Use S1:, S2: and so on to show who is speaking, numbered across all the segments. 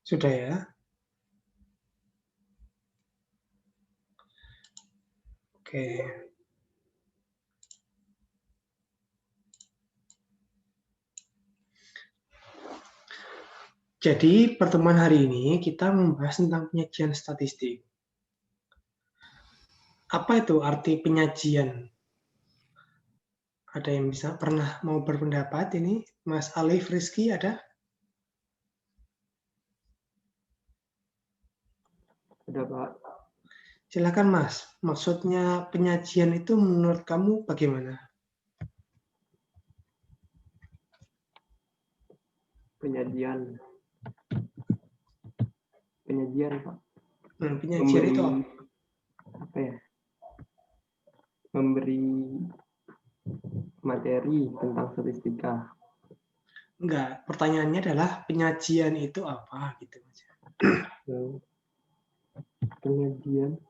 S1: Sudah ya? Oke. Jadi pertemuan hari ini kita membahas tentang penyajian statistik. Apa itu arti penyajian? Ada yang bisa pernah mau berpendapat ini? Mas Alif Rizky ada?
S2: Ada Pak.
S1: Silakan Mas. Maksudnya penyajian itu menurut kamu bagaimana?
S2: Penyajian Pak.
S1: Penyajian itu
S2: apa ya? Memberi materi tentang statistika.
S1: enggak, pertanyaannya adalah penyajian itu apa gitu.
S2: Penyajian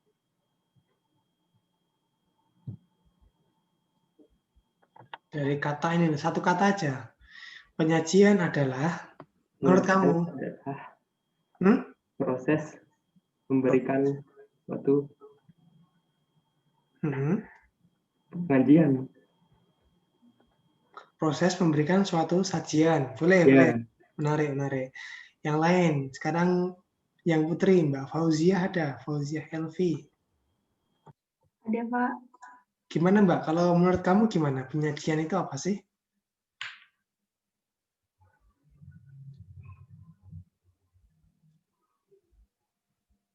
S1: dari kata ini, satu kata aja. Penyajian adalah menurut kamu
S2: adalah
S1: hmm?
S2: proses memberikan suatu
S1: pengajian. Proses memberikan suatu sajian. Boleh,
S2: ya.
S1: boleh. Menarik. Yang lain, sekarang yang Putri, Mbak Fauziah ada, Fauziah Elvi.
S3: Ada, Pak.
S1: Gimana, Mbak? Kalau menurut kamu gimana? Penyajian itu apa sih?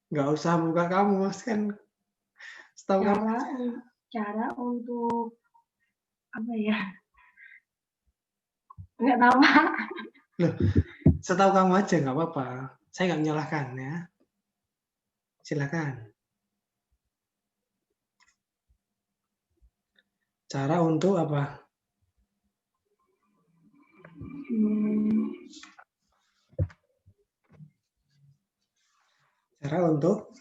S1: Nggak usah buka kamu, Mas. Kan setahu kamu.
S3: Cara untuk apa ya? Nggak tahu, Pak.
S1: Loh, setahu kamu aja, nggak apa-apa. Saya nggak menyalahkan, ya. Silakan. Cara untuk apa? Cara untuk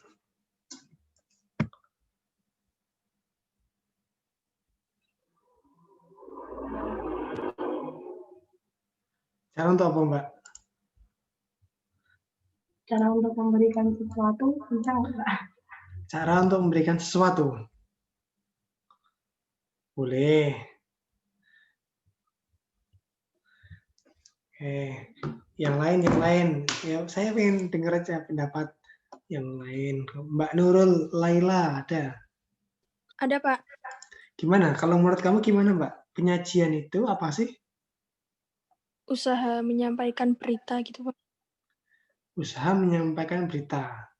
S1: cara untuk apa, Mbak?
S3: Cara untuk memberikan sesuatu, bisa nggak?
S1: Cara untuk memberikan sesuatu. Boleh. Yang lain. Ya, saya ingin dengar aja pendapat yang lain. Mbak Nurul Laila ada?
S4: Ada, Pak.
S1: Gimana? Kalau menurut kamu gimana, Mbak? Penyajian itu apa sih?
S4: Usaha menyampaikan berita gitu, Pak.
S1: Usaha menyampaikan berita.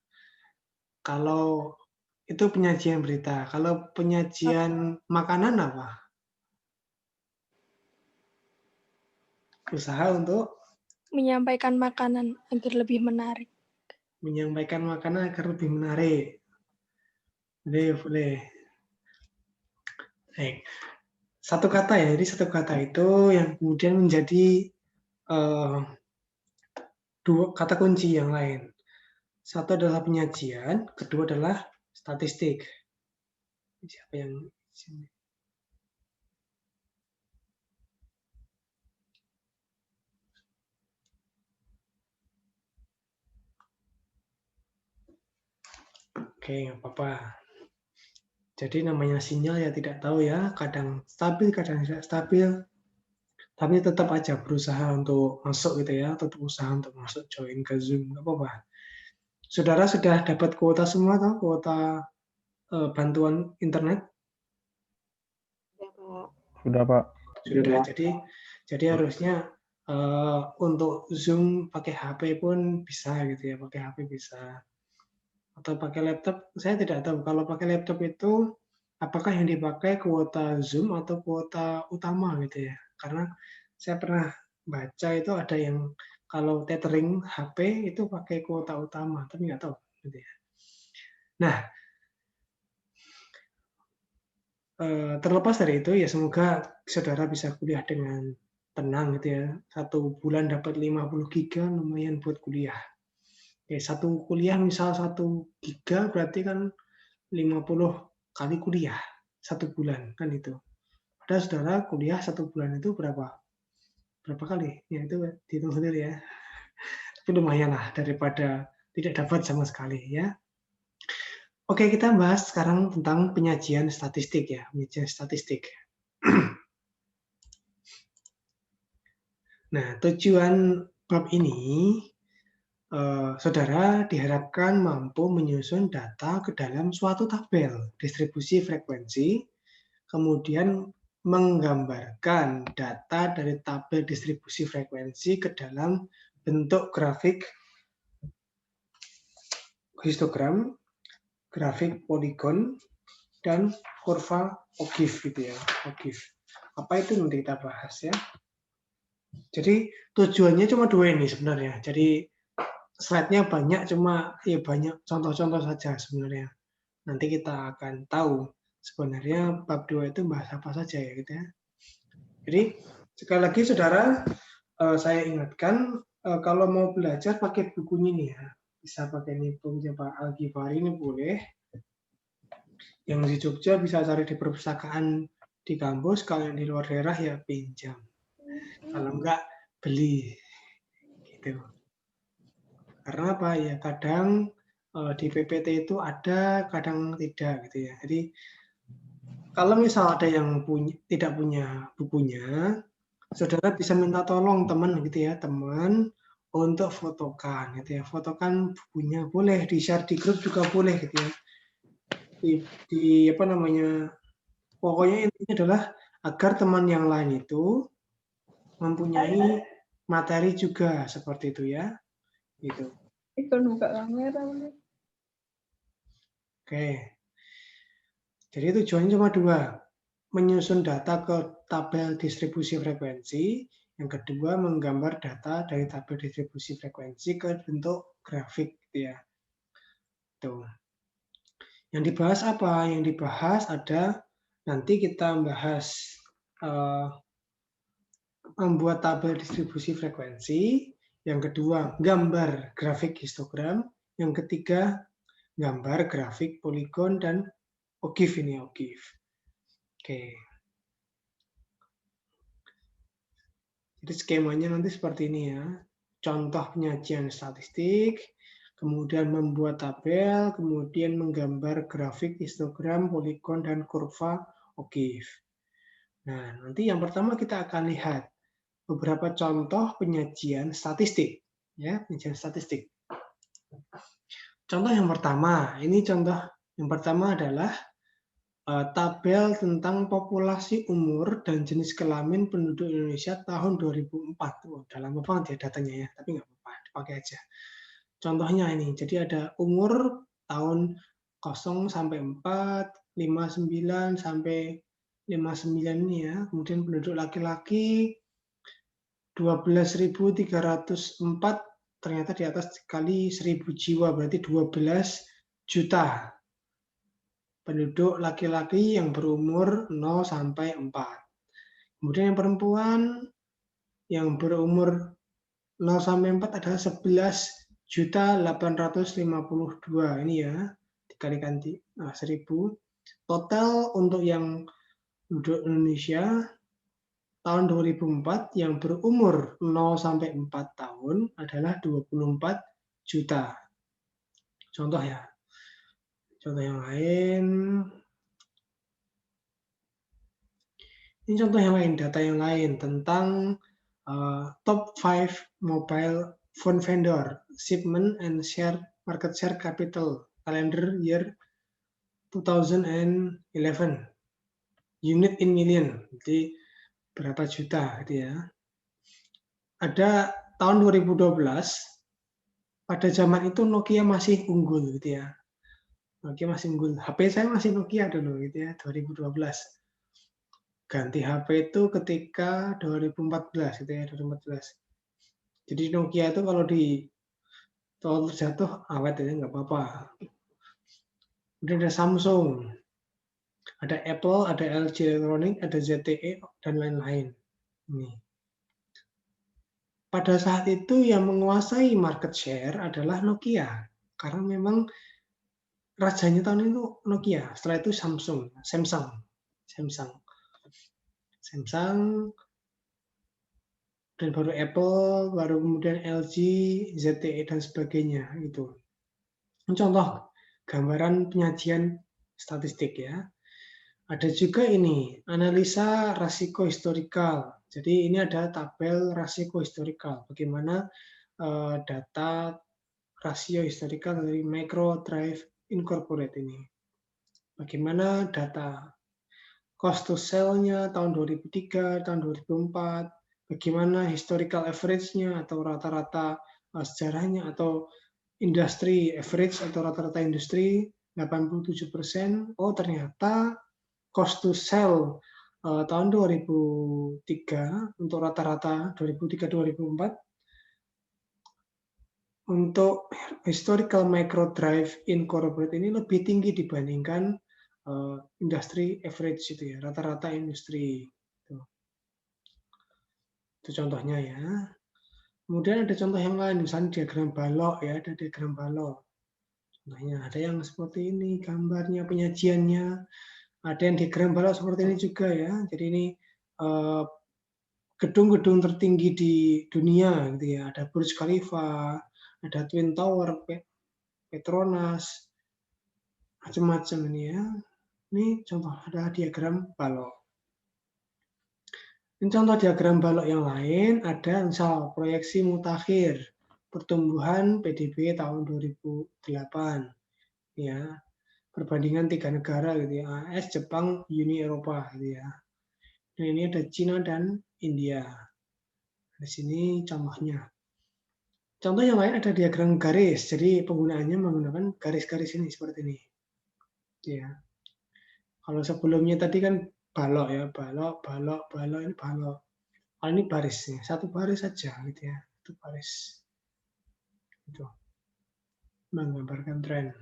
S1: Kalau itu penyajian berita. Kalau penyajian makanan apa? Usaha untuk
S4: menyampaikan makanan agar lebih menarik.
S1: Menyampaikan makanan agar lebih menarik. Boleh. Baik. Satu kata ya, jadi satu kata itu yang kemudian menjadi dua kata kunci yang lain. Satu adalah penyajian, kedua adalah statistik. Siapa yang Oke, nggak apa-apa. Jadi namanya sinyal ya tidak tahu ya, kadang stabil, kadang tidak stabil. Tapi tetap aja berusaha untuk masuk gitu ya, tetap usaha untuk masuk join ke Zoom, nggak apa-apa. Saudara sudah dapat kuota semua atau kuota bantuan internet?
S5: Sudah, Pak.
S1: Sudah. Jadi harusnya untuk Zoom pakai HP pun bisa gitu ya, pakai HP bisa. Atau pakai laptop, saya tidak tahu. Kalau pakai laptop itu apakah yang dipakai kuota Zoom atau kuota utama gitu ya? Karena saya pernah baca itu ada yang kalau tethering HP itu pakai kuota utama, tapi nggak tahu gitu ya. Nah, terlepas dari itu ya semoga saudara bisa kuliah dengan tenang gitu ya. 1 bulan dapat 50 giga lumayan buat kuliah. Oke, satu kuliah misal 1 giga berarti kan 50 kali kuliah 1 bulan kan itu. Padahal saudara kuliah 1 bulan itu berapa kali? Ya itu dihitung sendiri ya. Tapi lumayan lah daripada tidak dapat sama sekali ya. Oke, kita bahas sekarang tentang penyajian statistik ya, penyajian statistik. Nah, tujuan bab ini, saudara diharapkan mampu menyusun data ke dalam suatu tabel distribusi frekuensi, kemudian menggambarkan data dari tabel distribusi frekuensi ke dalam bentuk grafik histogram, grafik poligon, dan kurva O'Keeffe gitu ya. O'Keeffe. Apa itu nanti kita bahas ya. Jadi tujuannya cuma dua ini sebenarnya. Jadi slide-nya banyak, cuma ya banyak contoh-contoh saja sebenarnya. Nanti kita akan tahu sebenarnya bab 2 itu bahas apa saja ya gitu ya. Jadi sekali lagi saudara, saya ingatkan kalau mau belajar pakai bukunya nih ya. Bisa pakai ini bukunya Pak Al-Ghifari ini boleh. Yang di Jogja bisa cari di perpustakaan di kampus, kalau yang di luar daerah ya pinjam. Kalau enggak beli gitu. Karena apa ya, kadang di PPT itu ada, kadang tidak gitu ya. Jadi kalau misal ada yang tidak punya bukunya, saudara bisa minta tolong teman gitu ya, teman untuk fotokan gitu ya. Fotokan bukunya boleh, di-share di grup juga boleh gitu ya. Di apa namanya? Pokoknya intinya adalah agar teman yang lain itu mempunyai materi juga seperti itu ya. Gitu.
S3: Ikut buka kamera.
S1: Oke. Jadi tujuannya cuma dua. Menyusun data ke tabel distribusi frekuensi. Yang kedua, menggambar data dari tabel distribusi frekuensi ke bentuk grafik gitu ya. Tuh. Yang dibahas apa? Yang dibahas ada nanti kita bahas membuat tabel distribusi frekuensi. Yang kedua, gambar grafik histogram. Yang ketiga, gambar grafik poligon dan O'Keeffe ini O'Keeffe. Oke. Jadi skemanya nanti seperti ini ya. Contoh penyajian statistik, kemudian membuat tabel, kemudian menggambar grafik histogram, poligon, dan kurva O'Keeffe. Nah, nanti yang pertama kita akan lihat beberapa contoh penyajian statistik. Ya, penyajian statistik. Contoh yang pertama, ini contoh yang pertama adalah tabel tentang populasi umur dan jenis kelamin penduduk Indonesia tahun 2004. Udah lama banget ya datanya ya, tapi nggak apa-apa, dipakai aja. Contohnya ini, jadi ada umur tahun 0 sampai 4, 59 sampai 59 ini ya. Kemudian penduduk laki-laki 12.304, ternyata di atas kali 1.000 jiwa, berarti 12 juta. Penduduk laki-laki yang berumur 0 sampai 4. Kemudian yang perempuan yang berumur 0 sampai 4 adalah 11.852. Ini ya, dikalikan 1.000. Total untuk yang penduduk Indonesia tahun 2004 yang berumur 0 sampai 4 tahun adalah 24 juta. Contoh ya. Contoh yang lain. Ini contoh yang lain, data yang lain tentang top 5 mobile phone vendor, shipment and share market share capital, calendar year 2011, unit in million, jadi berapa juta gitu ya. Ada tahun 2012, pada zaman itu Nokia masih unggul gitu ya. Nokia masih unggul. HP saya masih Nokia dulu gitu ya, 2012. Ganti HP itu ketika 2014 gitu ya, 2014. Jadi Nokia itu kalau di tol terjatuh awet ya, nggak apa-apa. Kemudian ada Samsung, ada Apple, ada LG Electronics, ada ZTE, dan lain-lain. Pada saat itu yang menguasai market share adalah Nokia, karena memang rajanya tahun itu Nokia, setelah itu Samsung. dan baru Apple, baru kemudian LG, ZTE dan sebagainya gitu. Contoh gambaran penyajian statistik ya. Ada juga ini analisa rasio historikal. Jadi ini ada tabel rasio historikal. Bagaimana data rasio historikal dari Microdrive Incorporate ini. Bagaimana data cost to sell-nya tahun 2003, tahun 2004, bagaimana historical average-nya atau rata-rata sejarahnya atau industri average atau rata-rata industri 87%. Oh ternyata cost to sell tahun 2003 untuk rata-rata 2003-2004 untuk historical Microdrive Incorporate ini lebih tinggi dibandingkan industri average itu ya, rata-rata industri. Itu contohnya ya. Kemudian ada contoh yang lain, misalnya diagram balok ya, ada diagram balok. Contohnya ada yang seperti ini, gambarnya, penyajiannya. Ada yang diagram balok seperti ini juga ya. Jadi ini gedung-gedung tertinggi di dunia gitu ya. Ada Burj Khalifa, ada Twin Tower, Petronas, macam-macam ini ya. Ini contoh ada diagram balok. Ini contoh diagram balok yang lain, ada misal proyeksi mutakhir pertumbuhan PDB tahun 2008 ya. Perbandingan 3 negara gitu ya, AS, Jepang, Uni Eropa gitu ya. Nah, ini ada Cina dan India. Di sini contohnya. Contoh yang lain ada diagram garis. Jadi penggunaannya menggunakan garis-garis ini seperti ini. Ya. Kalau sebelumnya tadi kan balok ya, balok, ini balok. Kalau ini barisnya, satu baris saja gitu ya, itu baris. Itu menggambarkan tren.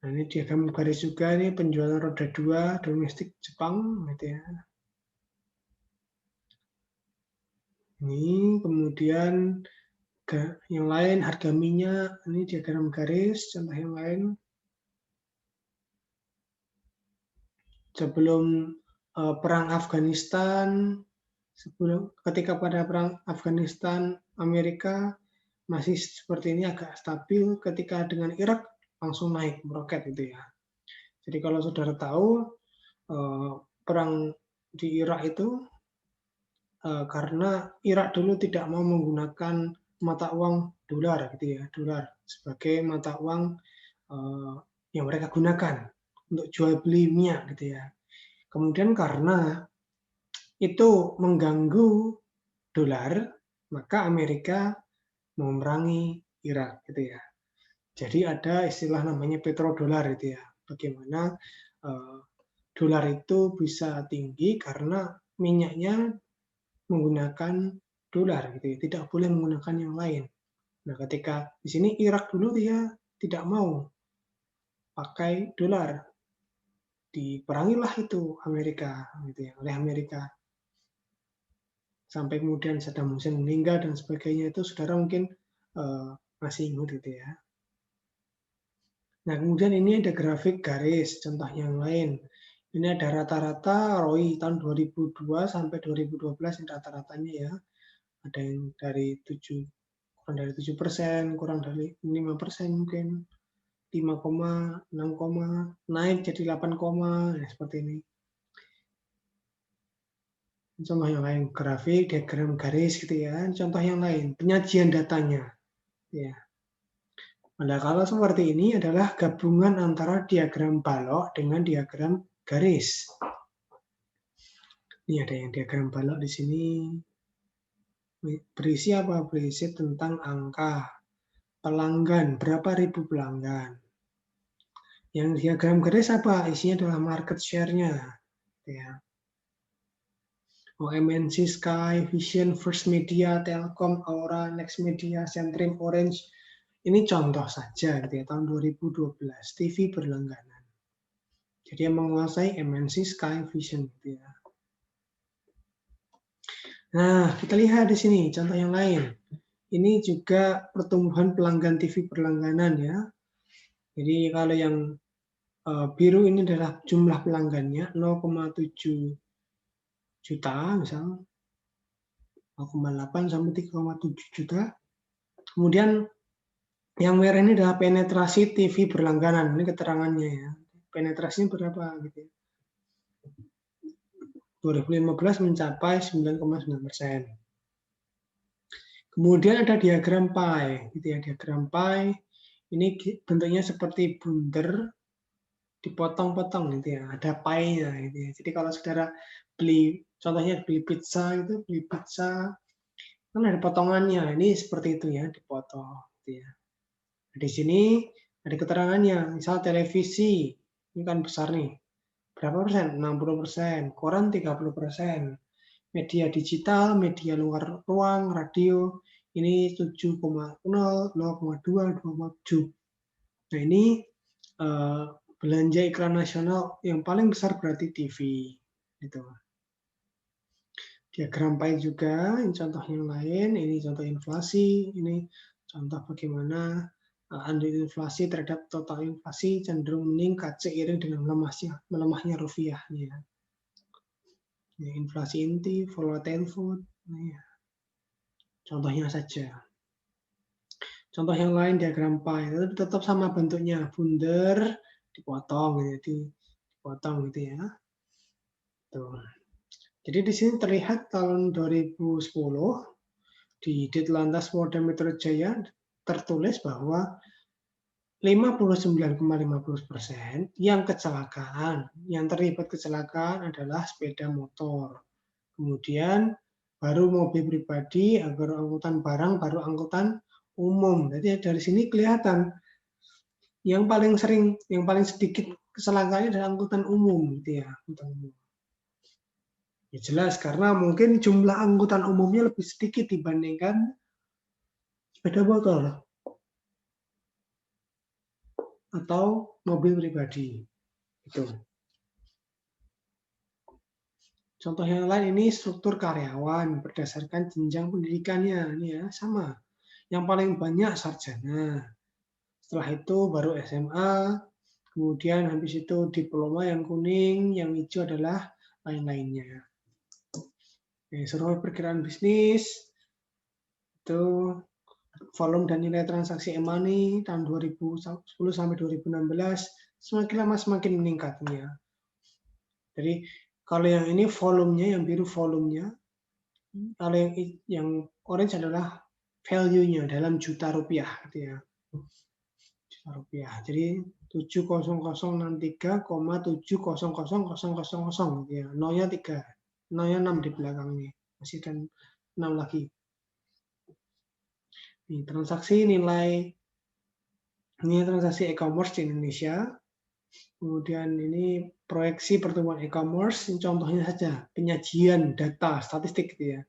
S1: Nah, ini diagram garis juga, ini penjualan roda 2 domestik Jepang gitu ya. Ini kemudian yang lain harga minyak, ini diagram garis, contoh yang lain. Sebelum perang Afghanistan, ketika pada perang Afghanistan, Amerika masih seperti ini agak stabil, ketika dengan Irak langsung naik meroket gitu ya. Jadi kalau saudara tahu perang di Irak itu karena Irak dulu tidak mau menggunakan mata uang dolar gitu ya, dolar sebagai mata uang yang mereka gunakan untuk jual beli minyak gitu ya. Kemudian karena itu mengganggu dolar, maka Amerika memerangi Irak gitu ya. Jadi ada istilah namanya petrodolar itu ya. Bagaimana dolar itu bisa tinggi karena minyaknya menggunakan dolar gitu ya. Tidak boleh menggunakan yang lain. Nah, ketika di sini Irak dulu dia tidak mau pakai dolar. Diperangilah itu Amerika gitu ya, oleh Amerika. Sampai kemudian Saddam Hussein meninggal dan sebagainya itu saudara mungkin masih ingat gitu ya. Nah, kemudian ini ada grafik garis, contoh yang lain. Ini ada rata-rata ROI tahun 2002 sampai 2012 yang rata-ratanya ya. Ada yang dari kurang dari 7%, kurang dari 5% mungkin. 5, 6, naik jadi 8, ya seperti ini. Contoh yang lain, grafik, diagram garis gitu ya. Contoh yang lain, penyajian datanya. Ya. Nah, kalau seperti ini adalah gabungan antara diagram balok dengan diagram garis. Ini ada yang diagram balok di sini. Berisi apa? Berisi tentang angka pelanggan, berapa ribu pelanggan. Yang diagram garis apa? Isinya adalah market share-nya. Ya. MNC, Sky, Vision, First Media, Telkom, Aura, Next Media, Centrim, Orange. Ini contoh saja gitu ya, tahun 2012, TV berlangganan. Jadi yang menguasai MNC, Sky, Vision gitu ya. Nah, kita lihat di sini contoh yang lain. Ini juga pertumbuhan pelanggan TV berlangganan ya. Jadi kalau yang biru ini adalah jumlah pelanggannya 0,7 juta misalnya. 0,8 sampai 3,7 juta. Kemudian yang merah ini adalah penetrasi TV berlangganan. Ini keterangannya ya. Penetrasinya berapa gitu ya. 2015 mencapai 9,9%. Kemudian ada diagram pie, gitu ya. Diagram pie ini bentuknya seperti bunder dipotong-potong gitu ya. Ada pie-nya gitu ya. Jadi kalau saudara contohnya beli pizza kan ada potongannya. Ini seperti itu ya, dipotong gitu ya. Di sini ada keterangannya, misal televisi, ini kan besar nih. Berapa persen? 60%, koran 30%, media digital, media luar ruang, radio, ini 7,0, 0,2, 2,7. Nah ini belanja iklan nasional yang paling besar berarti TV. Gitu. Diagram pie juga, ini contoh yang lain, ini contoh inflasi, ini contoh bagaimana andil inflasi terhadap total inflasi cenderung meningkat seiring dengan melemahnya rupiah. Ya. Ya, inflasi inti, volatile food, ya. Contohnya saja. Contoh yang lain diagram pie, tetap sama bentuknya, bunder dipotong, dipotong gitu ya. Tuh. Jadi di sini terlihat tahun 2010 di Ditlantas Polda Metro Jaya tertulis bahwa 59,50% yang kecelakaan, yang terlibat kecelakaan adalah sepeda motor. Kemudian baru mobil pribadi, baru angkutan barang, baru angkutan umum. Jadi dari sini kelihatan yang paling sedikit kecelakaannya adalah angkutan umum, gitu ya, angkutan umum. Ya jelas karena mungkin jumlah angkutan umumnya lebih sedikit dibandingkan sepeda motor atau mobil pribadi. Itu. Contoh yang lain ini struktur karyawan berdasarkan jenjang pendidikannya, ini ya sama. Yang paling banyak sarjana. Setelah itu baru SMA, kemudian habis itu diploma yang kuning, yang hijau adalah lain-lainnya. Survei perkiraan bisnis itu volume dan nilai transaksi e-money tahun 2010 sampai 2016 semakin lama semakin meningkatnya. Jadi kalau yang ini volumenya, yang biru volumenya, kalau yang orange adalah value-nya dalam juta rupiah, gitu ya. Juta rupiah. Jadi 70063,7000000 gitu ya. Nolnya 3, nolnya 6 di belakangnya. Masih dan 6 lagi. Ini transaksi nilai transaksi e-commerce di Indonesia. Kemudian ini proyeksi pertumbuhan e-commerce, ini contohnya saja penyajian data statistik gitu ya.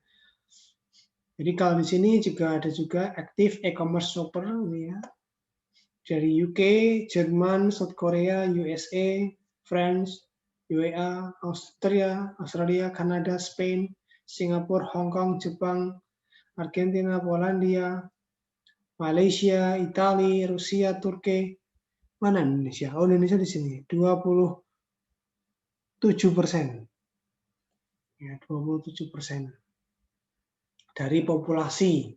S1: Jadi kalau di sini juga ada active e-commerce shopper ini ya. Dari UK, Jerman, South Korea, USA, France, UEA, Australia, Kanada, Spain, Singapura, Hong Kong, Jepang, Argentina, Polandia, Malaysia, Italia, Rusia, Turki. Mana Indonesia? Oh, Indonesia di sini 27%. Ya, 27% dari populasi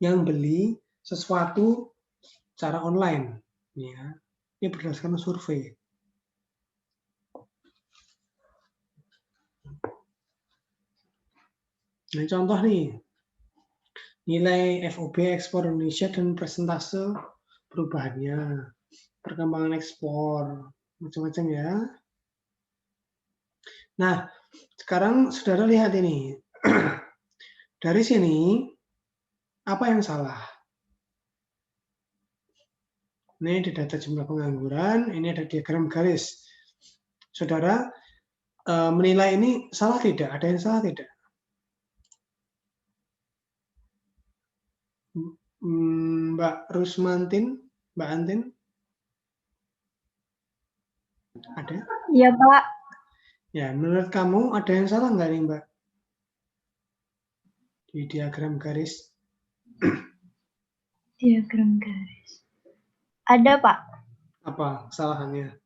S1: yang beli sesuatu secara online. Ya, ini berdasarkan survei. Nah, contoh nih, nilai FOB ekspor Indonesia dan persentase perubahannya, perkembangan ekspor, macam-macam ya. Nah, sekarang saudara lihat ini. Dari sini, apa yang salah? Ini di data jumlah pengangguran, ini ada diagram garis. Saudara menilai ini salah tidak? Ada yang salah tidak? Mbak Rusmantin, Mbak Antin? Ada?
S3: Iya, Pak.
S1: Ya, menurut kamu ada yang salah nggak nih, Mbak? Di diagram garis.
S3: Diagram garis. Ada, Pak.
S1: Apa kesalahannya?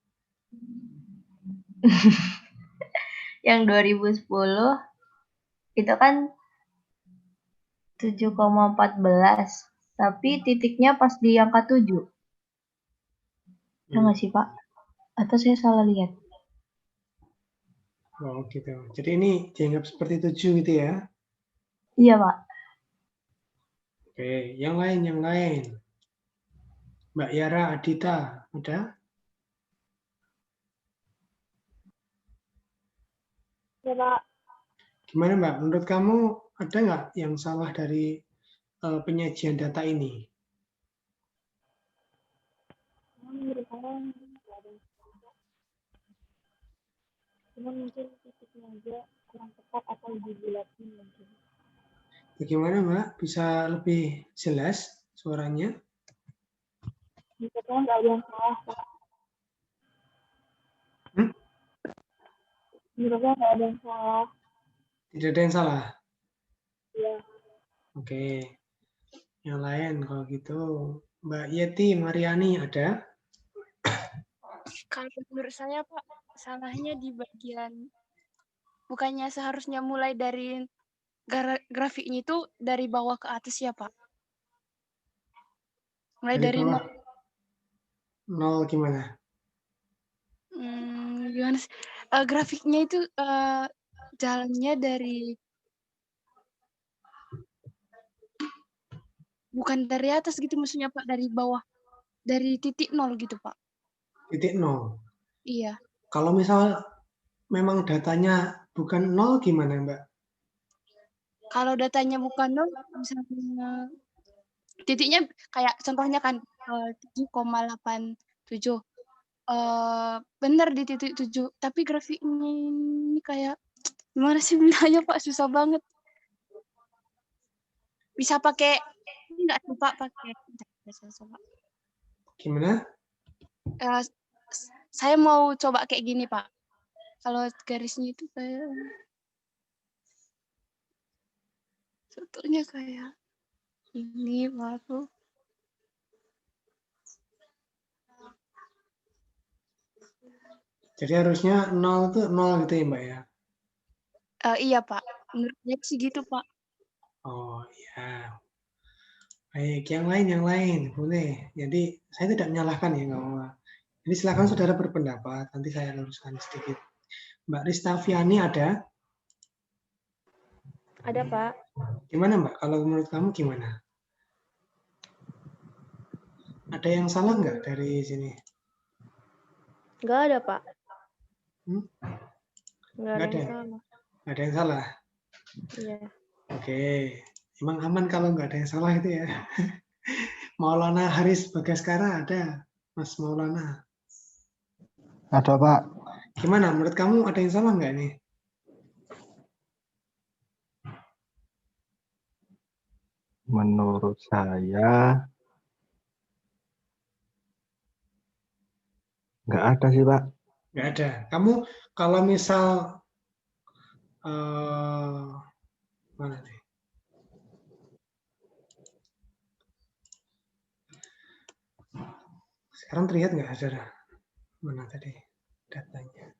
S3: Yang 2010 itu kan 7,14. Tapi titiknya pas di angka 7. Ya nggak sih, Pak? Atau saya salah lihat?
S1: Oh gitu. Jadi ini dianggap seperti 7 gitu ya.
S3: Iya, Pak.
S1: Oke, yang lain. Mbak Yara Adita, ada?
S4: Ya, Pak.
S1: Gimana Mbak, menurut kamu ada nggak yang salah dari penyajian data ini?
S4: Menurut saya nggak ada. Cuma mungkin titiknya aja kurang tepat atau dibulatkan mungkin.
S1: Bagaimana Mbak, bisa lebih jelas suaranya?
S4: Menurut saya nggak ada yang salah, Pak.
S1: Hmm?
S4: Menurut saya nggak ada yang salah.
S1: Tidak ada yang salah?
S4: Ya.
S1: Oke, yang lain kalau gitu. Mbak Yeti Mariani ada?
S5: Kalau menurut saya Pak, salahnya di bagian bukannya seharusnya mulai dari grafiknya itu dari bawah ke atas ya Pak. Mulai dari
S1: bawah. Nol gimana?
S5: Gimana sih? Grafiknya itu jalannya dari bukan dari atas gitu maksudnya Pak, dari bawah, dari titik 0 gitu Pak.
S1: Titik nol.
S5: Iya.
S1: Kalau misal memang datanya bukan nol gimana Mbak?
S5: Kalau datanya bukan 0, misalnya titiknya kayak contohnya kan 7,87. Benar di titik 7, tapi grafiknya ini kayak gimana sih bilangnya Pak, susah banget. Bisa pakai ini enggak sih Pak, pakai
S1: Gimana?
S5: Saya mau coba kayak gini Pak. Kalau garisnya itu kayak sebetulnya kayak ini baru.
S1: Jadi harusnya nol itu nol gitu ya Mbak ya?
S5: Iya Pak, menurut saya sih gitu Pak.
S1: Oh ya. Baik, yang lain boleh. Jadi saya tidak menyalahkan ya nggak apa-apa. Jadi silakan saudara berpendapat. Nanti saya luruskan sedikit. Mbak Ristaviani ada?
S4: Ada, Pak.
S1: Gimana Mbak? Kalau menurut kamu gimana? Ada yang salah nggak dari sini?
S4: Nggak ada, Pak. Nggak ada
S1: Nggak ada.
S4: yang salah.
S1: Nggak ada yang salah.
S4: Iya.
S1: Oke. Emang aman kalau nggak ada yang salah itu ya. Maulana Haris Bagaskara ada, Mas Maulana.
S6: Ada Pak.
S1: Gimana? Menurut kamu ada yang salah nggak nih?
S6: Menurut saya nggak ada sih Pak.
S1: Nggak ada. Kamu kalau misal mana nih? Sekarang terlihat nggak saudara? Mana tadi datanya?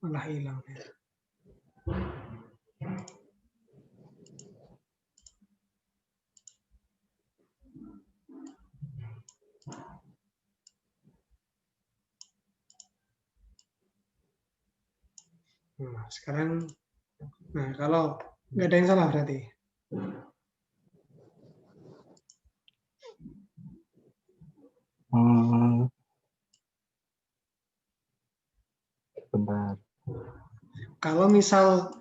S1: Malah hilang ya. Nah, sekarang, nah kalau nggak ada yang salah berarti.
S6: Bentar.
S1: Kalau misal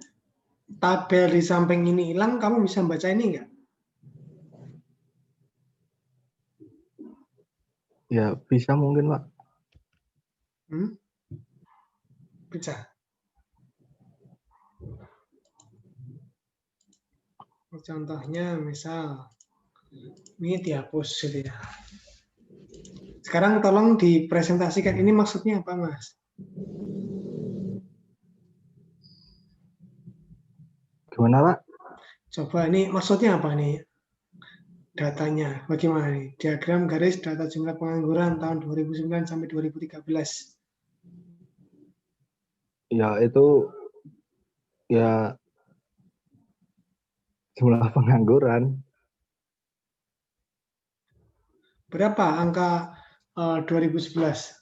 S1: tabel di samping ini hilang, kamu bisa baca ini nggak?
S6: Ya bisa mungkin Pak.
S1: Bisa. Contohnya misal ini dihapus gitu ya. Sekarang tolong dipresentasikan ini maksudnya apa Mas?
S6: Gimana Pak?
S1: Coba ini maksudnya apa nih? Datanya bagaimana nih? Diagram garis data jumlah pengangguran tahun 2009 sampai 2013.
S6: Ya itu ya Jumlah pengangguran.
S1: Berapa angka 2011?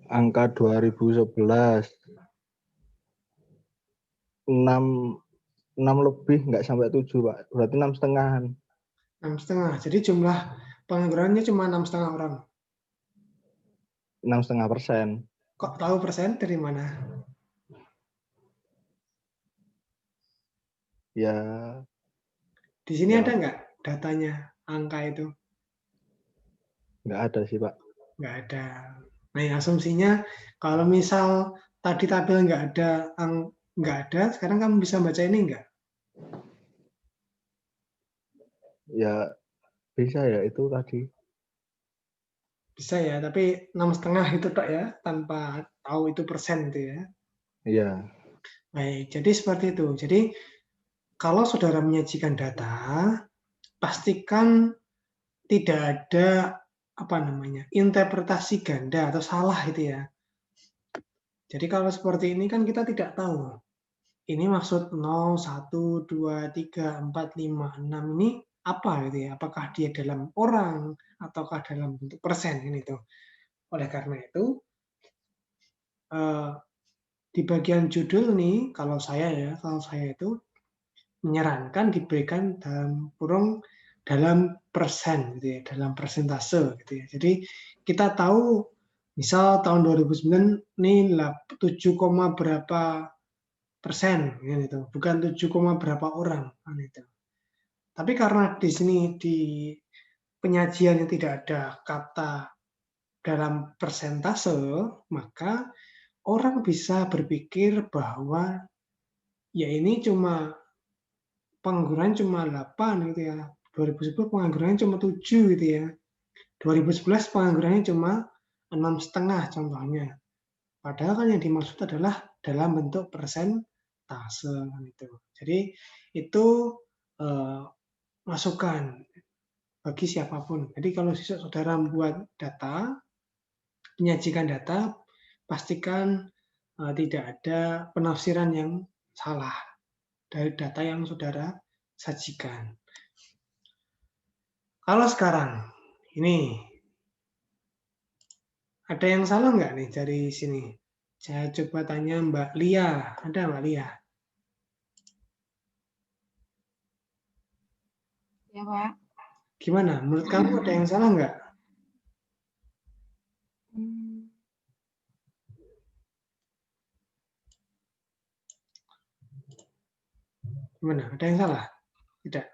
S6: Angka 2011. 6 lebih, nggak sampai 7, Pak. Berarti 6,5.
S1: 6,5. Jadi jumlah penganggurannya cuma 6,5 orang.
S6: 6,5%.
S1: Kok tahu persen dari mana?
S6: Ya,
S1: Di sini
S6: Ya.
S1: ada nggak datanya angka itu?
S6: nggak ada sih, Pak.
S1: Nggak ada. Nah, asumsinya kalau misal tadi tabel nggak ada, sekarang kamu bisa baca ini nggak?
S6: Ya, bisa ya itu tadi.
S1: Bisa ya, tapi 6,5 itu tak ya, tanpa tahu itu persen itu ya.
S6: Iya.
S1: Baik, jadi seperti itu. Jadi kalau saudara menyajikan data, pastikan tidak ada interpretasi ganda atau salah itu ya. Jadi kalau seperti ini kan kita tidak tahu. Ini maksud 0, 1, 2, 3, 4, 5, 6 ini apa gitu ya? Apakah dia dalam orang ataukah dalam bentuk persen ini tuh. Oleh karena itu di bagian judul nih kalau saya itu menyarankan diberikan dalam kurung dalam persen gitu ya, dalam persentase gitu ya. Jadi kita tahu misal tahun 2009 ini 7, berapa persen gitu, bukan 7, berapa orang kan itu. Tapi karena di sini di penyajiannya tidak ada kata dalam persentase, maka orang bisa berpikir bahwa ya ini cuma pengangguran cuma 8 gitu ya. 2010 penganggurannya cuma 7 gitu ya. 2011 penganggurannya cuma 6,5 contohnya. Padahal kan yang dimaksud adalah dalam bentuk persentase gitu. Jadi itu masukan bagi siapapun. Jadi kalau saudara membuat data, menyajikan data, pastikan tidak ada penafsiran yang salah dari data yang saudara sajikan. Kalau sekarang, ini ada yang salah nggak nih dari sini? Saya coba tanya Mbak Lia. Ada Mbak Lia?
S7: Ya, Pak.
S1: Gimana? Menurut kamu ada yang salah nggak? Gimana? Ada yang salah? Tidak?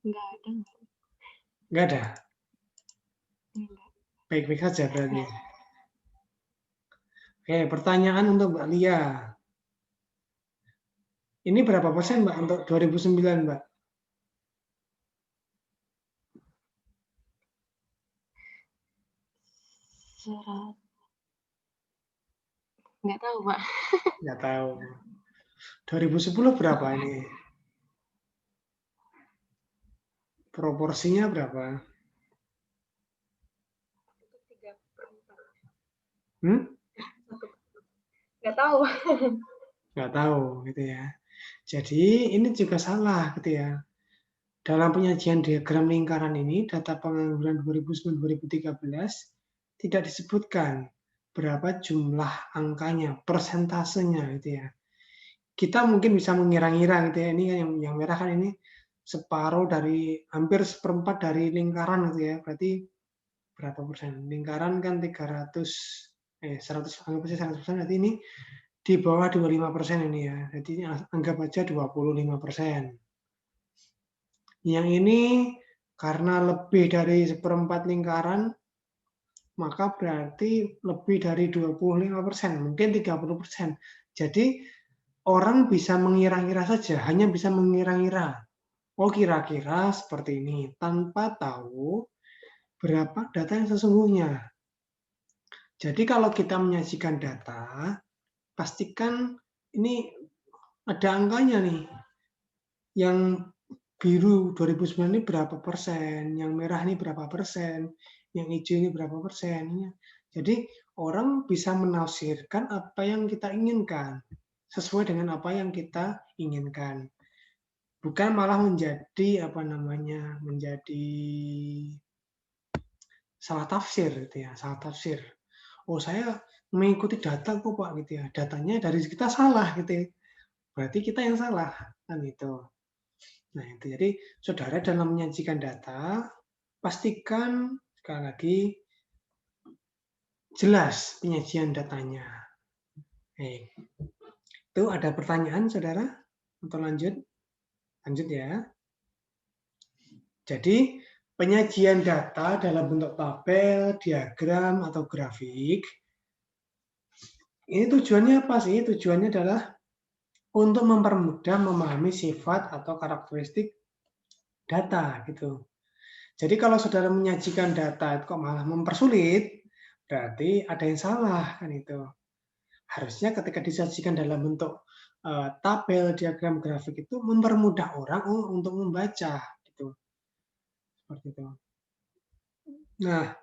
S7: Nggak ada.
S1: Nggak ada?
S7: Enggak.
S1: Baik-baik saja berarti. Oke, pertanyaan untuk Mbak Lia. Ini berapa persen Mbak untuk 2009 Mbak?
S7: Nggak tahu, Pak.
S1: Nggak tahu. 2010 berapa ini? Proporsinya berapa?
S7: 3/4. Nggak tahu.
S1: Nggak tahu gitu ya. Jadi ini juga salah gitu ya. Dalam penyajian diagram lingkaran ini, data pengangguran 2009-2013 tidak disebutkan berapa jumlah angkanya, persentasenya gitu ya. Kita mungkin bisa mengira-ngira gitu ya. Ini kan yang merah kan ini separuh dari hampir seperempat dari lingkaran gitu ya. Berarti berapa persen? Lingkaran kan 100 anggap saja 100%, berarti ini di bawah 25% ini ya. Jadi anggap aja 25%. Yang ini karena lebih dari seperempat lingkaran, maka berarti lebih dari 25%, mungkin 30%. Jadi orang bisa mengira-ngira saja, hanya bisa mengira-ngira. Oh kira-kira seperti ini, tanpa tahu berapa data yang sesungguhnya. Jadi kalau kita menyajikan data, pastikan ini ada angkanya nih. Yang biru 2009 ini berapa persen, yang merah ini berapa persen, yang hijau ini berapa persen. Jadi orang bisa menafsirkan apa yang kita inginkan sesuai dengan apa yang kita inginkan. Bukan malah menjadi menjadi salah tafsir gitu ya, salah tafsir. Oh, saya mengikuti data kok Pak gitu ya. Datanya dari kita salah gitu ya. Berarti kita yang salah kan itu. Nah, itu jadi saudara dalam menyajikan data pastikan sekali lagi jelas penyajian datanya. Itu ada pertanyaan saudara? Untuk lanjut? Lanjut ya. Jadi penyajian data dalam bentuk tabel, diagram, atau grafik, ini tujuannya apa sih? Tujuannya adalah untuk mempermudah memahami sifat atau karakteristik data gitu. Jadi kalau saudara menyajikan data kok malah mempersulit, berarti ada yang salah kan itu. Harusnya ketika disajikan dalam bentuk tabel, diagram, grafik itu mempermudah orang untuk membaca gitu. Seperti itu. Nah,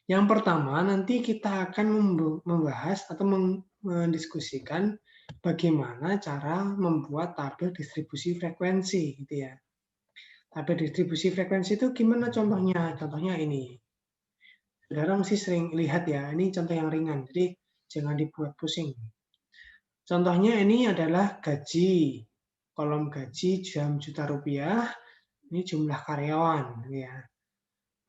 S1: yang pertama nanti kita akan membahas atau mendiskusikan bagaimana cara membuat tabel distribusi frekuensi gitu ya. Tabel distribusi frekuensi itu gimana contohnya? Contohnya ini. Saudara mesti sering lihat ya, ini contoh yang ringan, jadi jangan dibuat pusing. Contohnya ini adalah gaji, kolom gaji jam juta rupiah, ini jumlah karyawan ya.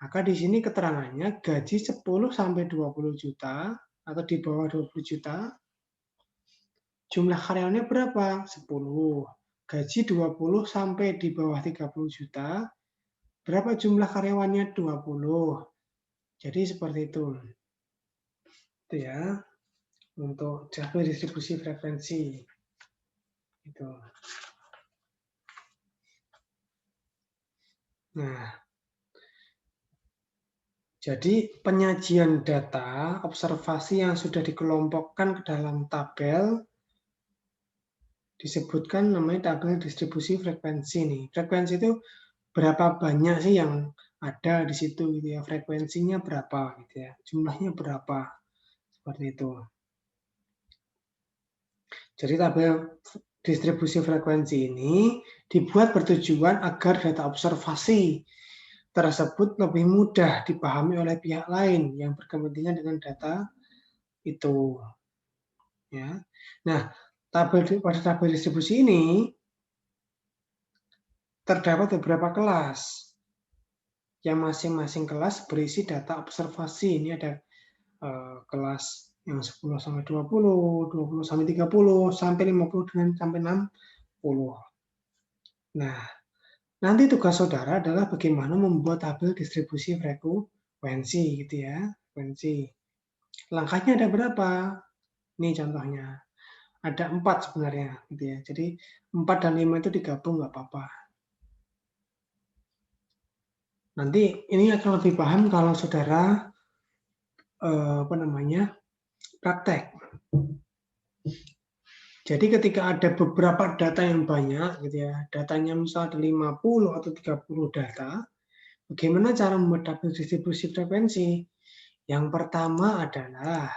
S1: Maka di sini keterangannya gaji 10 sampai 20 juta atau di bawah 20 juta. Jumlah karyawannya berapa? 10. Gaji 20 sampai di bawah 30 juta. Berapa jumlah karyawannya? 20. Jadi seperti itu. Itu ya. Untuk tabel distribusi frekuensi. Itu. Nah, jadi penyajian data, observasi yang sudah dikelompokkan ke dalam tabel, disebutkan namanya tabel distribusi frekuensi nih. Frekuensi itu berapa banyak sih yang ada di situ gitu ya, frekuensinya berapa gitu ya, jumlahnya berapa, seperti itu. Jadi tabel distribusi frekuensi ini dibuat bertujuan agar data observasi tersebut lebih mudah dipahami oleh pihak lain yang berkepentingan dengan data itu. Ya. Nah, pada tabel distribusi ini terdapat beberapa kelas yang masing-masing kelas berisi data observasi. Ini ada kelas yang 10 sampai 20, 20 sampai 30, sampai 50 dan sampai 60. Nah, nanti tugas saudara adalah bagaimana membuat tabel distribusi frekuensi gitu ya, frekuensi. Langkahnya ada berapa? Ini contohnya. Ada 4 sebenarnya gitu ya. Jadi 4 dan 5 itu digabung nggak apa-apa. Nanti ini akan lebih paham kalau saudara praktek. Jadi ketika ada beberapa data yang banyak gitu ya, datanya misalnya ada 50 atau 30 data, bagaimana cara membuat tabel distribusi frekuensi? Yang pertama adalah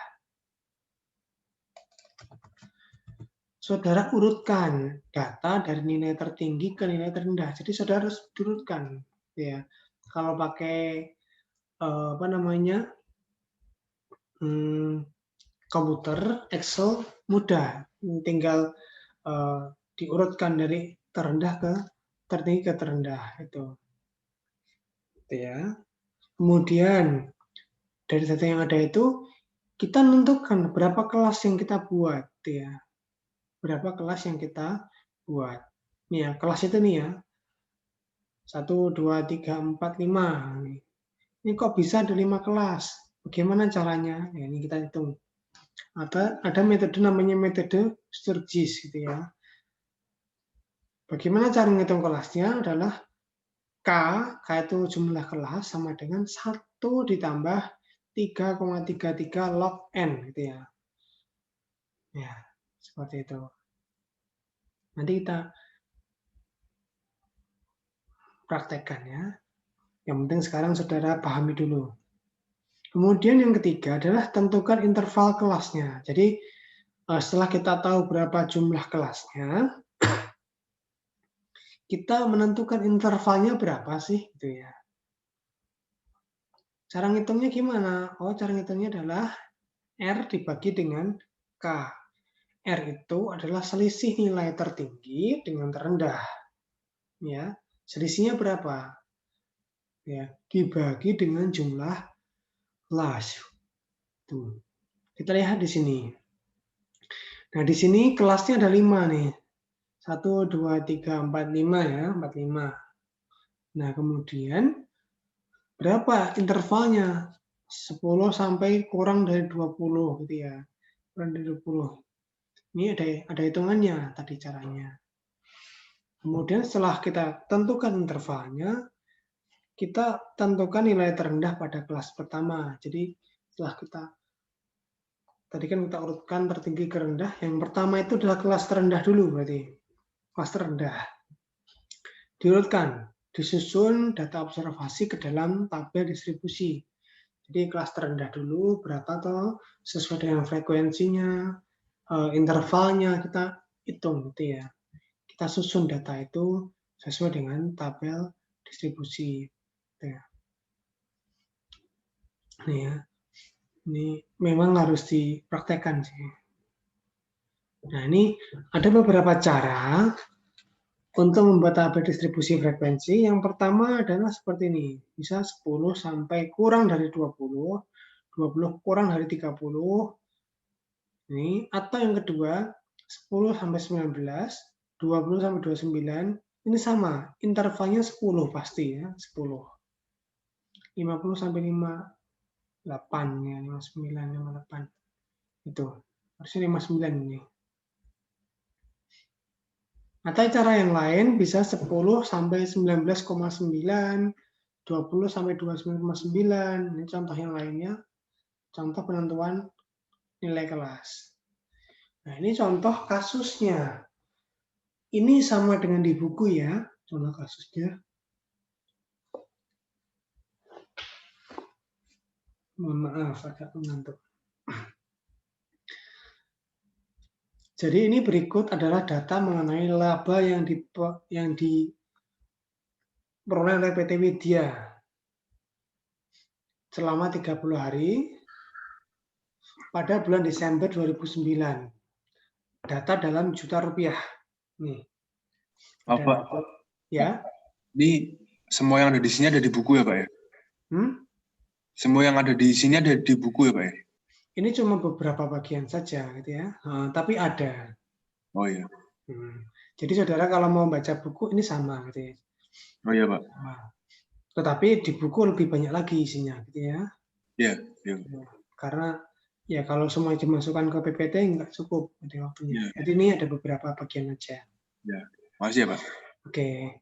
S1: saudara urutkan data dari nilai tertinggi ke nilai terendah. Jadi saudara harus urutkan ya. Kalau pakai komputer, Excel mudah, tinggal diurutkan dari terendah ke tertinggi ke terendah itu ya. Kemudian dari data yang ada itu kita menentukan berapa kelas yang kita buat ya, berapa kelas yang kita buat. Nih ya, kelas itu nih ya, 1, 2, 3, 4, 5. Ini kok bisa ada 5 kelas? Bagaimana caranya? Ya, ini kita hitung. Ada metode namanya metode Sturgis gitu ya. Bagaimana cara menghitung kelasnya adalah K itu jumlah kelas sama dengan 1 ditambah 3,33 log N gitu ya. Ya, seperti itu. Nanti kita praktekkan ya. Yang penting sekarang saudara pahami dulu. Kemudian yang ketiga adalah tentukan interval kelasnya. Jadi setelah kita tahu berapa jumlah kelasnya, kita menentukan intervalnya berapa sih, gitu ya. Cara ngitungnya gimana? Oh, cara ngitungnya adalah R dibagi dengan K. R itu adalah selisih nilai tertinggi dengan terendah. Ya, selisihnya berapa? Ya, dibagi dengan jumlah kelas. Tuh. Kita lihat di sini. Nah, di sini kelasnya ada 5 nih. 1, 2, 3, 4, 5 ya, 45. Nah, kemudian berapa intervalnya? 10 sampai kurang dari 20 gitu ya. Kurang dari 20. Ini ada hitungannya tadi caranya. Kemudian setelah kita tentukan intervalnya, kita tentukan nilai terendah pada kelas pertama. Jadi setelah tadi kan kita urutkan tertinggi ke rendah. Yang pertama itu adalah kelas terendah dulu berarti. Kelas terendah. Diurutkan, disusun data observasi ke dalam tabel distribusi. Jadi kelas terendah dulu berapa toh sesuai dengan frekuensinya, intervalnya kita hitung gitu ya. Kita susun data itu sesuai dengan tabel distribusi. Gitu ya. Nih ya. Ini memang harus dipraktekkan sih. Nah, ini ada beberapa cara untuk membuat tabel distribusi frekuensi. Yang pertama adalah seperti ini. Bisa 10 sampai kurang dari 20, 20 kurang dari 30. Ini, atau yang kedua, 10 sampai 19, 20 sampai 29. Ini sama, intervalnya 10 pasti ya, 10. 50 sampai 58 ya, 59, 58. Itu. Harusnya 59 ini. Atau cara yang lain bisa 10 sampai 19,9, 20 sampai 29,9. Ini contoh yang lainnya. Contoh penentuan nilai kelas. Nah, ini contoh kasusnya. Ini sama dengan di buku ya, contoh kasusnya. Mohon maaf, agak mengantuk. Jadi ini berikut adalah data mengenai laba yang diperoleh oleh PT Widya selama 30 hari pada bulan Desember 2009. Data dalam juta rupiah. Nih.
S8: Pak,
S1: ya.
S8: Ini semua yang ada di sini ada di buku ya, Pak ya? Semua yang ada di sini ada di buku ya, Pak ya?
S1: Ini cuma beberapa bagian saja, gitu ya. Tapi ada.
S8: Oh iya.
S1: Jadi saudara kalau mau baca buku ini sama, gitu ya.
S8: Oh iya, Pak.
S1: Tetapi di buku lebih banyak lagi isinya, gitu ya.
S8: Iya.
S1: Karena ya kalau semua dimasukkan ke PPT nggak cukup gitu waktunya. Jadi ini ada beberapa bagian aja.
S8: Ya, makasih ya, Pak.
S1: Oke.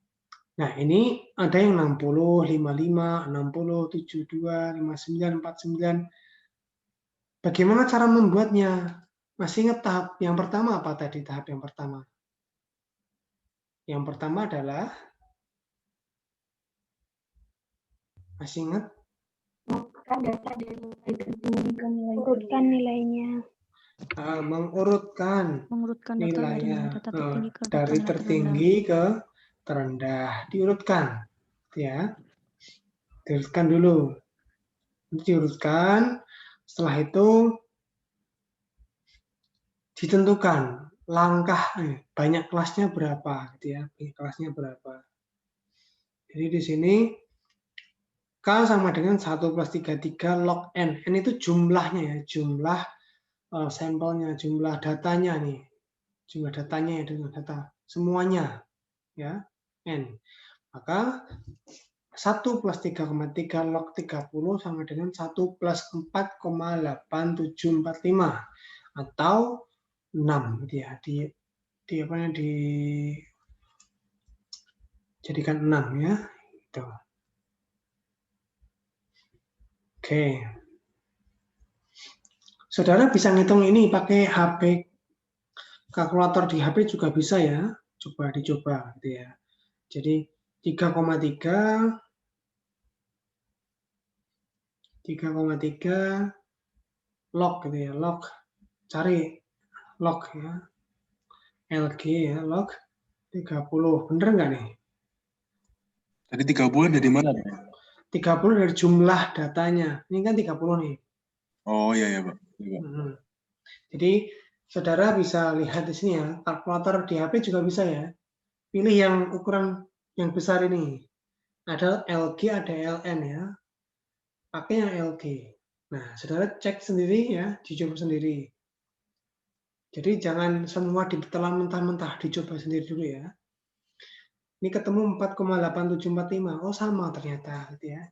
S1: Nah ini ada yang 60, 55, 60, 72, 59, 49. Bagaimana cara membuatnya? Masih ingat tahap yang pertama apa tadi tahap yang pertama? Yang pertama adalah masih ingat?
S4: Urutkan nilainya.
S1: Mengurutkan nilainya dari tertinggi ke terendah. Diurutkan, ya. Diurutkan dulu. Diurutkan. Setelah itu ditentukan langkah banyak kelasnya berapa, gitu ya. Kelasnya berapa. Jadi di sini K sama dengan 1 plus 33 log N. N itu jumlahnya ya, jumlah sampelnya, jumlah datanya nih. Jumlah datanya ya, dengan data semuanya ya, N. Maka 1 plus 3,3 log 30 sama dengan 1 plus 4,8745 atau 6 gitu ya. Dijadikan 6 ya. Gitu. Oke. Saudara bisa ngitung ini pakai HP. Kalkulator di HP juga bisa ya. Coba dicoba gitu ya. Jadi 3,3 log gitu ya, log. Cari log ya. LG ya, log 30. Bener nggak nih?
S8: Tadi 30 dari mana?
S1: 30 dari jumlah datanya. Ini kan 30 nih.
S8: Oh iya ya Pak. Iya, Pak.
S1: Jadi saudara bisa lihat di sini ya, kalkulator di HP juga bisa ya. Pilih yang ukuran yang besar ini. Ada LG, ada LN ya. Pakai yang LG. Nah, saudara cek sendiri ya, dicoba sendiri. Jadi jangan semua ditelan mentah-mentah, dicoba sendiri dulu ya. Ini ketemu 4,8745. Oh sama ternyata gitu ya.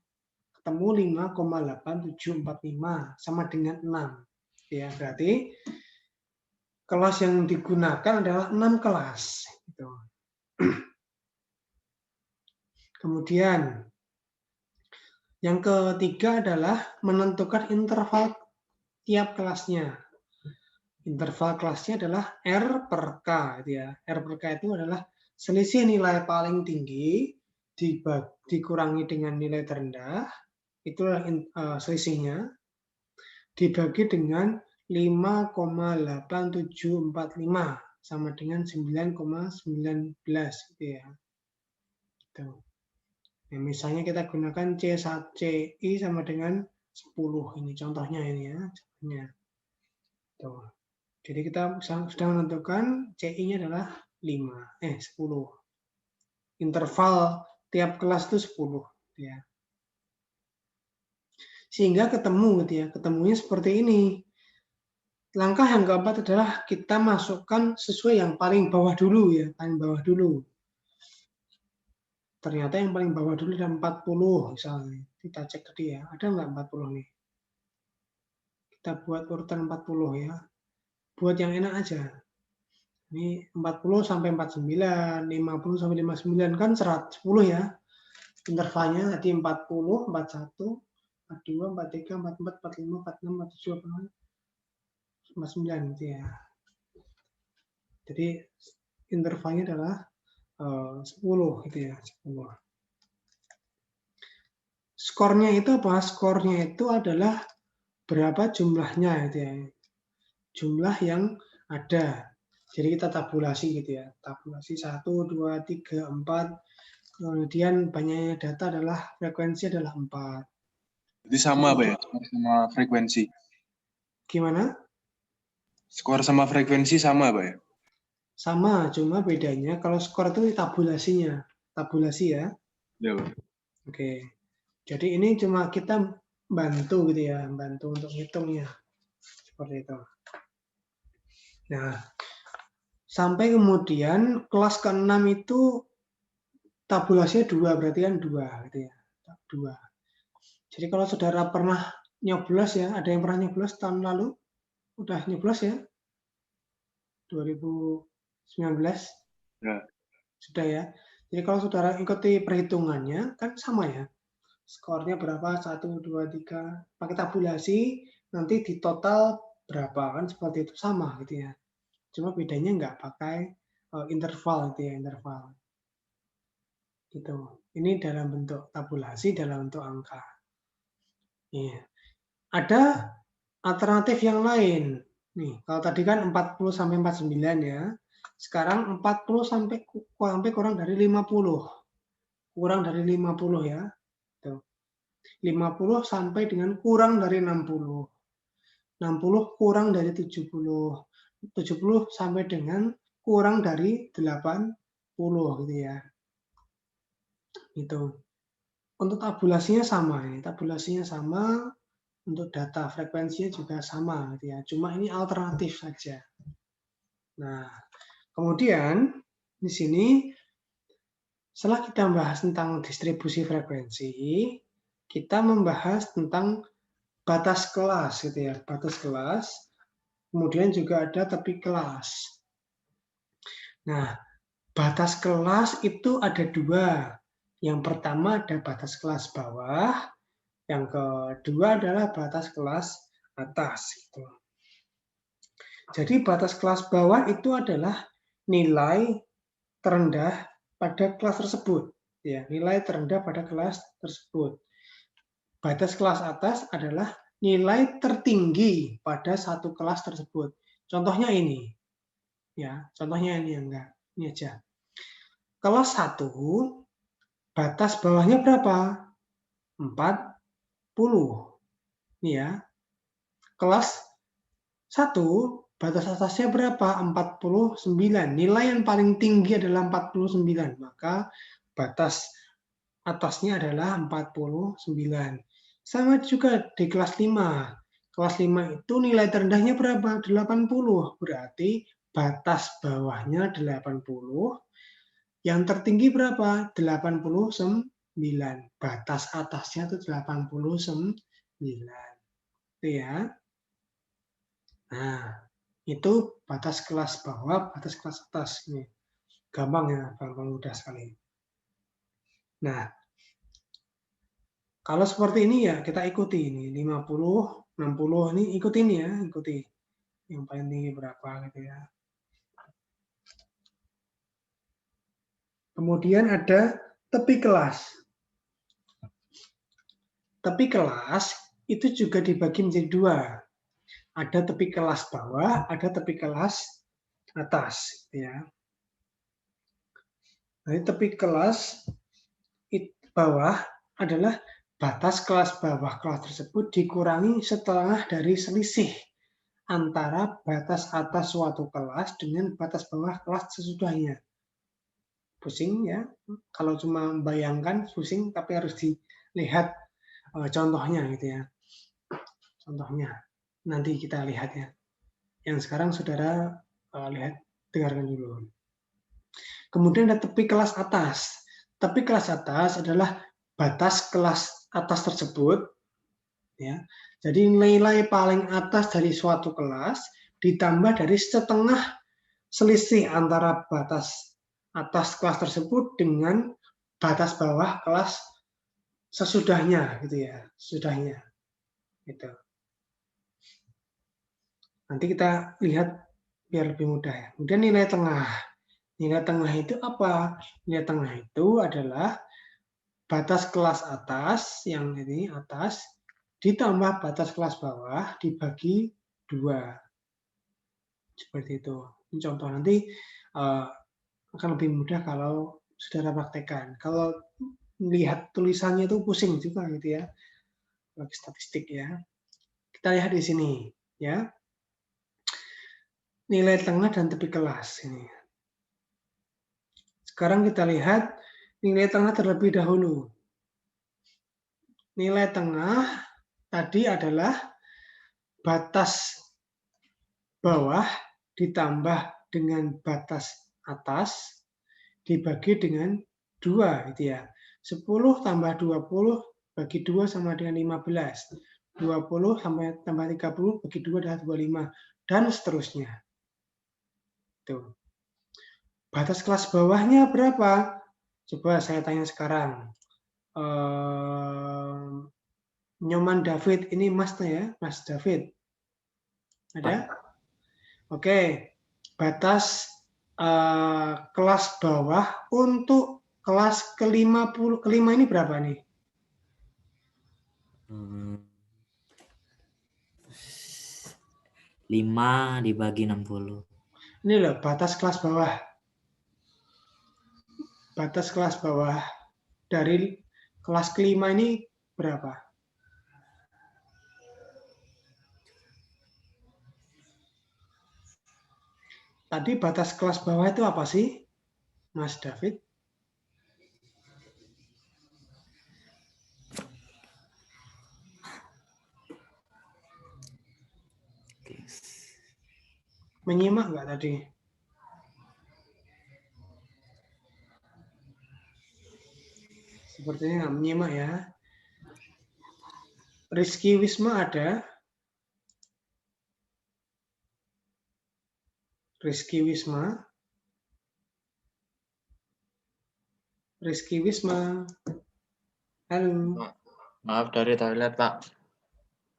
S1: Ketemu 5,8745 sama dengan 6. Ya, berarti kelas yang digunakan adalah 6 kelas. Gitu. Kemudian yang ketiga adalah menentukan interval tiap kelasnya. Interval kelasnya adalah R per K. Gitu ya. R per K itu adalah selisih nilai paling tinggi dikurangi dengan nilai terendah. Itulah selisihnya. Dibagi dengan 5,8745 sama dengan 9,19 gitu ya. Gitu. Nah, misalnya kita gunakan CI sama dengan 10 ini contohnya ini ya. Contohnya. Tuh. Jadi kita sudah menentukan CI-nya adalah 10. Interval tiap kelas itu 10 ya. Sehingga ketemu gitu ya. Ketemunya seperti ini. Langkah yang keempat adalah kita masukkan sesuai yang paling bawah dulu ya, paling bawah dulu. Ternyata yang paling bawah dulu ada 40 misalnya. Kita cek tadi ya, ada nggak 40 nih? Kita buat urutan 40 ya. Buat yang enak aja. Ini 40 sampai 49, 50 sampai 59 kan 110 ya. Intervalnya tadi 40, 41, 42, 43, 44, 45, 46, 47, 49 gitu ya. Jadi intervalnya adalah 10 gitu ya, 10. Skornya itu apa? Skornya itu adalah berapa jumlahnya gitu ya. Jumlah yang ada. Jadi kita tabulasi gitu ya. Tabulasi 1, 2, 3, 4. Kemudian banyaknya data adalah frekuensi adalah 4.
S8: Jadi sama Pak ya, sama frekuensi.
S1: Gimana?
S8: Skor sama frekuensi sama Pak ya?
S1: Sama, cuma bedanya kalau skor itu tabulasinya. Tabulasi ya.
S8: Ya Pak.
S1: Oke. Jadi ini cuma kita bantu gitu ya, bantu untuk hitungnya. Seperti itu. Nah, sampai kemudian kelas ke-6 itu tabulasinya 2, berarti kan 2 gitu ya. 2. Jadi kalau saudara pernah nyoblos ya, ada yang pernah nyoblos tahun lalu? Udah nyoblos ya? 2019?
S8: Ya.
S1: Sudah ya. Jadi kalau saudara ikuti perhitungannya, kan sama ya. Skornya berapa? 1, 2, 3. Pakai tabulasi, nanti di total berapa. Kan seperti itu, sama gitu ya. Cuma bedanya nggak pakai interval gitu ya, interval. Gitu. Ini dalam bentuk tabulasi, dalam bentuk angka. Iya. Ada alternatif yang lain. Nih, kalau tadi kan 40 sampai 49 ya. Sekarang 40 sampai kurang dari 50. Kurang dari 50 ya. Tuh. 50 sampai dengan kurang dari 60. 60 kurang dari 70. 70 sampai dengan kurang dari 80 gitu ya. Gitu. Untuk tabulasinya sama ini, tabulasinya sama, untuk data frekuensinya juga sama gitu ya. Cuma ini alternatif saja. Nah, kemudian di sini setelah kita membahas tentang distribusi frekuensi, kita membahas tentang batas kelas gitu ya, batas kelas. Kemudian juga ada tepi kelas. Nah, batas kelas itu ada 2. Yang pertama ada batas kelas bawah, yang kedua adalah batas kelas atas. Gitu. Jadi batas kelas bawah itu adalah nilai terendah pada kelas tersebut. Ya, nilai terendah pada kelas tersebut. Batas kelas atas adalah nilai tertinggi pada satu kelas tersebut. Contohnya ini. Ya, contohnya ini enggak. Ini aja. Kelas 1 batas bawahnya berapa? 40. Ini ya. Kelas 1 batas atasnya berapa? 49. Nilai yang paling tinggi adalah 49. Maka batas atasnya adalah 49. Sama juga di kelas 5. Kelas 5 itu nilai terendahnya berapa? 80. Berarti batas bawahnya 80. Yang tertinggi berapa? 89. Batas atasnya itu 89. Itu ya. Nah, itu batas kelas bawah, batas kelas atas. Ini gampang ya, gampang mudah sekali. Nah, kalau seperti ini ya kita ikuti ini 50, 60 ini ikutin ya, ikuti yang paling tinggi berapa gitu ya. Kemudian ada tepi kelas. Tepi kelas itu juga dibagi menjadi dua. Ada tepi kelas bawah, ada tepi kelas atas ya. Nah, tepi kelas bawah adalah batas kelas bawah kelas tersebut dikurangi setengah dari selisih antara batas atas suatu kelas dengan batas bawah kelas sesudahnya. Pusing ya, kalau cuma membayangkan pusing, tapi harus dilihat contohnya gitu ya. Contohnya nanti kita lihat ya. Yang sekarang saudara lihat, dengarkan dulu. Kemudian ada tepi kelas atas. Tepi kelas atas adalah batas kelas atas tersebut ya. Jadi nilai paling atas dari suatu kelas ditambah dari setengah selisih antara batas atas kelas tersebut dengan batas bawah kelas sesudahnya gitu ya, sesudahnya gitu. Nanti kita lihat biar lebih mudah ya. Kemudian nilai tengah. Nilai tengah itu apa? Nilai tengah itu adalah batas kelas atas, yang ini atas, ditambah batas kelas bawah dibagi 2. Seperti itu. Ini contoh, nanti akan lebih mudah kalau saudara praktekkan. Kalau melihat tulisannya itu pusing juga gitu ya. Bagi statistik ya. Kita lihat di sini ya. Nilai tengah dan tepi kelas ini. Sekarang kita lihat nilai tengah terlebih dahulu. Nilai tengah tadi adalah batas bawah ditambah dengan batas atas dibagi dengan 2 gitu ya. 10 tambah 20 bagi 2 sama dengan 15. 20 tambah 30 bagi 2 adalah 25 dan seterusnya. Tuh. Batas kelas bawahnya berapa? Coba saya tanya sekarang. Nyoman David, ini Mas ya, Mas David. Ada? Oke. Batas kelas bawah untuk kelas ke-50, ke-5 ini berapa nih?
S9: 5 dibagi 60.
S1: Ini loh batas kelas bawah. Batas kelas bawah dari kelas ke-5 ini berapa? Tadi batas kelas bawah itu apa sih, Mas David? Menyimak nggak tadi? Sepertinya nggak menyimak ya. Rizky Wisma ada? Rizky Wisma? Rizky Wisma? Halo?
S10: Maaf, dari toilet, Pak.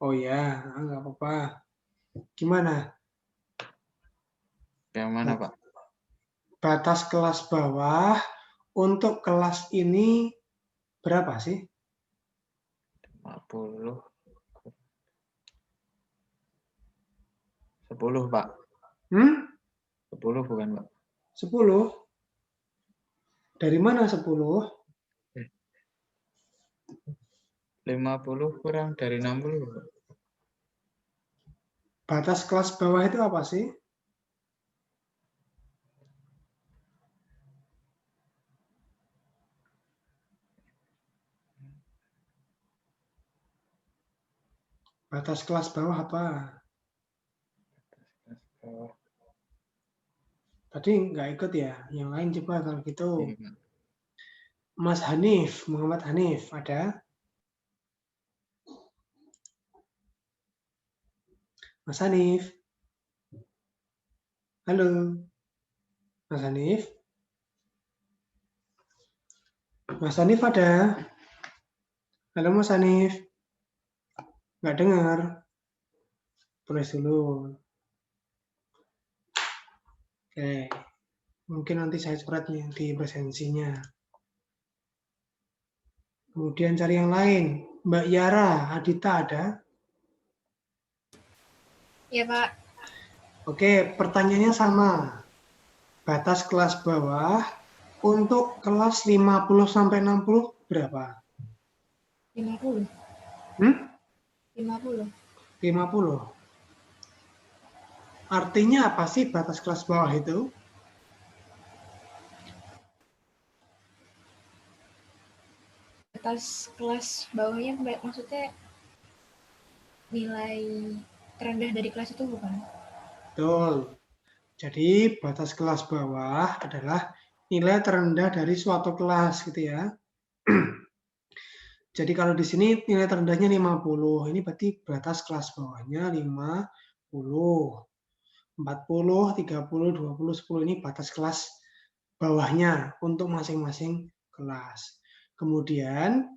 S1: Oh ya, nggak apa-apa. Gimana?
S10: Yang mana, Pak?
S1: Batas kelas bawah untuk kelas ini berapa sih?
S10: 50. 10, Pak. 10 bukan, Pak?
S1: 10? Dari mana 10?
S10: 50 kurang dari 60, Pak.
S1: Batas kelas bawah itu apa sih? Batas kelas bawah apa? Tadi nggak ikut ya? Yang lain coba kalau gitu. Mas Hanif, Muhammad Hanif, ada? Mas Hanif? Halo? Mas Hanif? Mas Hanif ada? Halo Mas Hanif? Nggak dengar? Tulis dulu. Oke. Mungkin nanti saya coret nih di presensinya. Kemudian cari yang lain. Mbak Yara, Adita ada?
S7: Iya, Pak.
S1: Oke, pertanyaannya sama. Batas kelas bawah untuk kelas 50 sampai 60 berapa?
S7: 50. 50.
S1: 50. Artinya apa sih batas kelas bawah itu?
S7: Batas kelas bawahnya maksudnya nilai terendah dari kelas itu bukan?
S1: Betul. Jadi batas kelas bawah adalah nilai terendah dari suatu kelas gitu ya. Jadi kalau di sini nilai terendahnya 50, ini berarti batas kelas bawahnya 50, 40, 30, 20, 10 ini batas kelas bawahnya untuk masing-masing kelas. Kemudian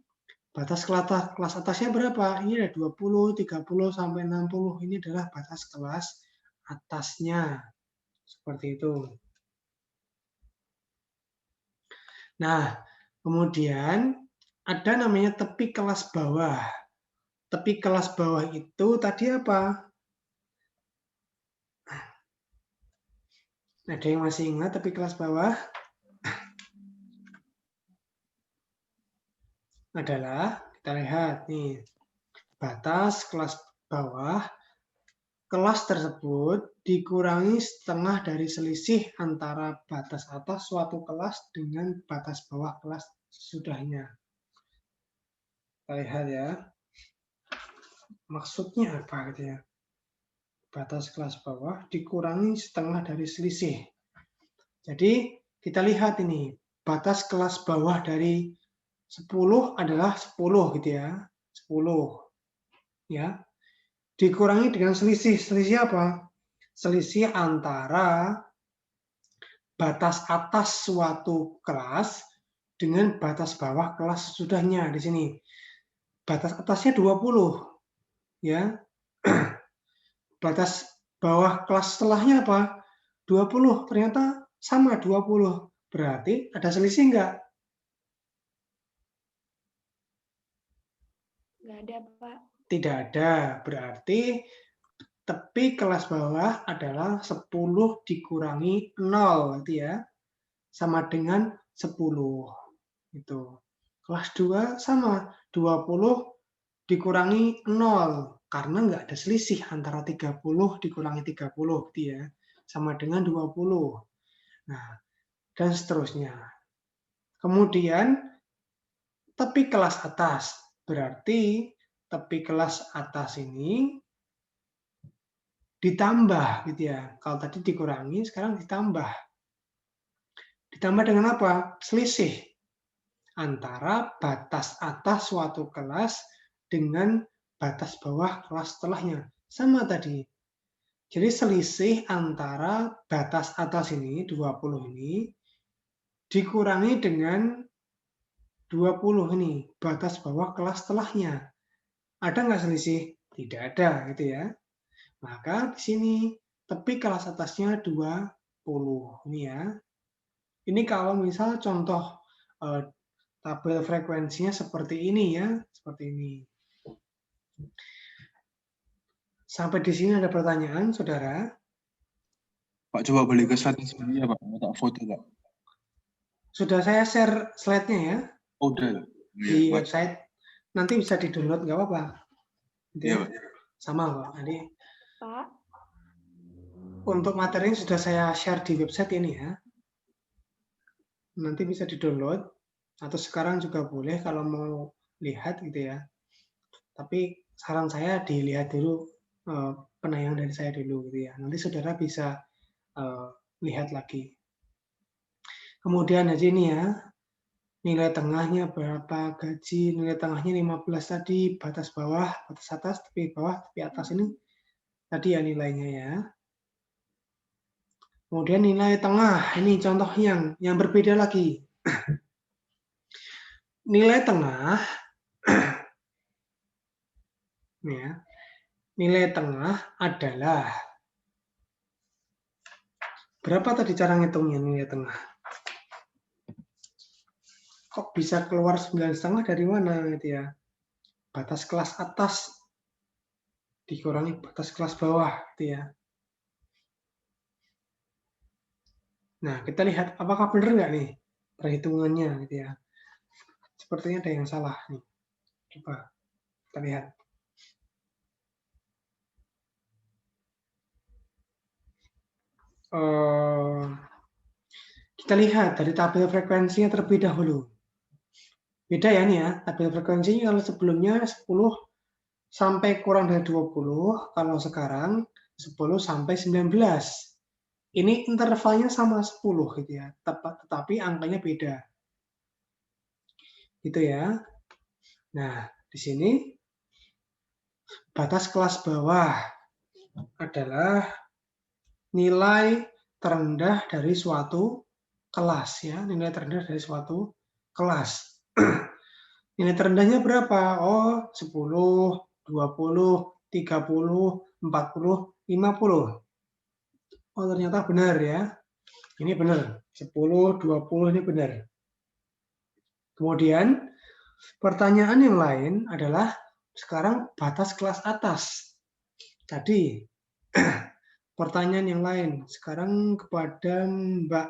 S1: batas kelas atasnya berapa? Ini ada 20, 30 sampai 60. Ini adalah batas kelas atasnya. Seperti itu. Nah, kemudian ada namanya tepi kelas bawah. Tepi kelas bawah itu tadi apa? Ada yang masih ingat tepi kelas bawah? Adalah, kita lihat nih, batas kelas bawah, kelas tersebut dikurangi setengah dari selisih antara batas atas suatu kelas dengan batas bawah kelas sesudahnya. Kita lihat ya. Maksudnya apa gitu ya? Batas kelas bawah dikurangi setengah dari selisih. Jadi kita lihat ini, batas kelas bawah dari 10 adalah 10 gitu ya. 10. Ya. Dikurangi dengan selisih. Selisih apa? Selisih antara batas atas suatu kelas dengan batas bawah kelas sesudahnya di sini. Batas atasnya 20. Ya. Batas bawah kelas setelahnya apa? 20. Ternyata sama 20. Berarti ada selisih enggak?
S5: Nggak ada, Pak.
S1: Tidak ada. Berarti tepi kelas bawah adalah 10 dikurangi 0. Gitu ya. Sama dengan 10. Itu. Kelas 2 sama. 20 dikurangi 0. Karena nggak ada selisih antara 30 dikurangi 30. Gitu ya. Sama dengan 20. Nah, dan seterusnya. Kemudian, tepi kelas atas. Berarti tepi kelas atas ini ditambah gitu ya. Kalau tadi dikurangi, sekarang ditambah. Ditambah dengan apa? Selisih antara batas atas suatu kelas dengan batas bawah kelas setelahnya. Sama tadi. Jadi selisih antara batas atas ini, 20 ini, dikurangi dengan 20 ini, batas bawah kelas setelahnya. Ada nggak selisih? Tidak ada, gitu ya. Maka di sini tepi kelas atasnya 20. Ini ya. Ini kalau misal contoh tabel frekuensinya seperti ini ya, seperti ini. Sampai di sini ada pertanyaan, saudara?
S8: Pak, coba balik ke slide sebelumnya, Pak. Mau tak foto, Pak.
S1: Sudah saya share slide-nya ya
S8: Oh, udah.
S1: di
S8: Iya, Pak.
S1: website. Nanti bisa di-download, nggak apa-apa. Gitu
S8: Iya,
S1: ya.
S8: Pak.
S1: Sama kok. Jadi
S4: Pak,
S1: untuk materi sudah saya share di website ini ya. Nanti bisa di-download atau sekarang juga boleh kalau mau lihat gitu ya. Tapi saran saya dilihat dulu penayangan dari saya dulu gitu ya. Nanti saudara bisa lihat lagi. Kemudian aja ini ya, nilai tengahnya berapa, gaji, nilai tengahnya 15 tadi, batas bawah, batas atas, tepi bawah, tepi atas ini tadi ya nilainya ya. Kemudian nilai tengah, ini contoh yang berbeda lagi. Nilai tengah, ya, nilai tengah adalah, berapa tadi cara ngitungnya nilai tengah? Kok bisa keluar 9,5 dari mana gitu ya? Batas kelas atas dikurangi batas kelas bawah gitu ya. Nah, kita lihat apakah benar nggak nih perhitungannya gitu ya. Sepertinya ada yang salah nih. Coba kita lihat. Kita lihat dari tabel frekuensinya terlebih dahulu. Beda ya nih ya, tabel frekuensinya kalau sebelumnya 10 sampai kurang dari 20, kalau sekarang 10 sampai 19. Ini intervalnya sama 10 gitu ya, tetapi angkanya beda. Gitu ya. Nah, di sini batas kelas bawah adalah nilai terendah dari suatu kelas ya, nilai terendah dari suatu kelas. Nilai terendahnya berapa? Oh, 10, 20, 30, 40, 50. Oh, ternyata benar ya. Ini benar. 10, 20 ini benar. Kemudian, pertanyaan yang lain adalah sekarang batas kelas atas. Tadi, pertanyaan yang lain. Sekarang kepada Mbak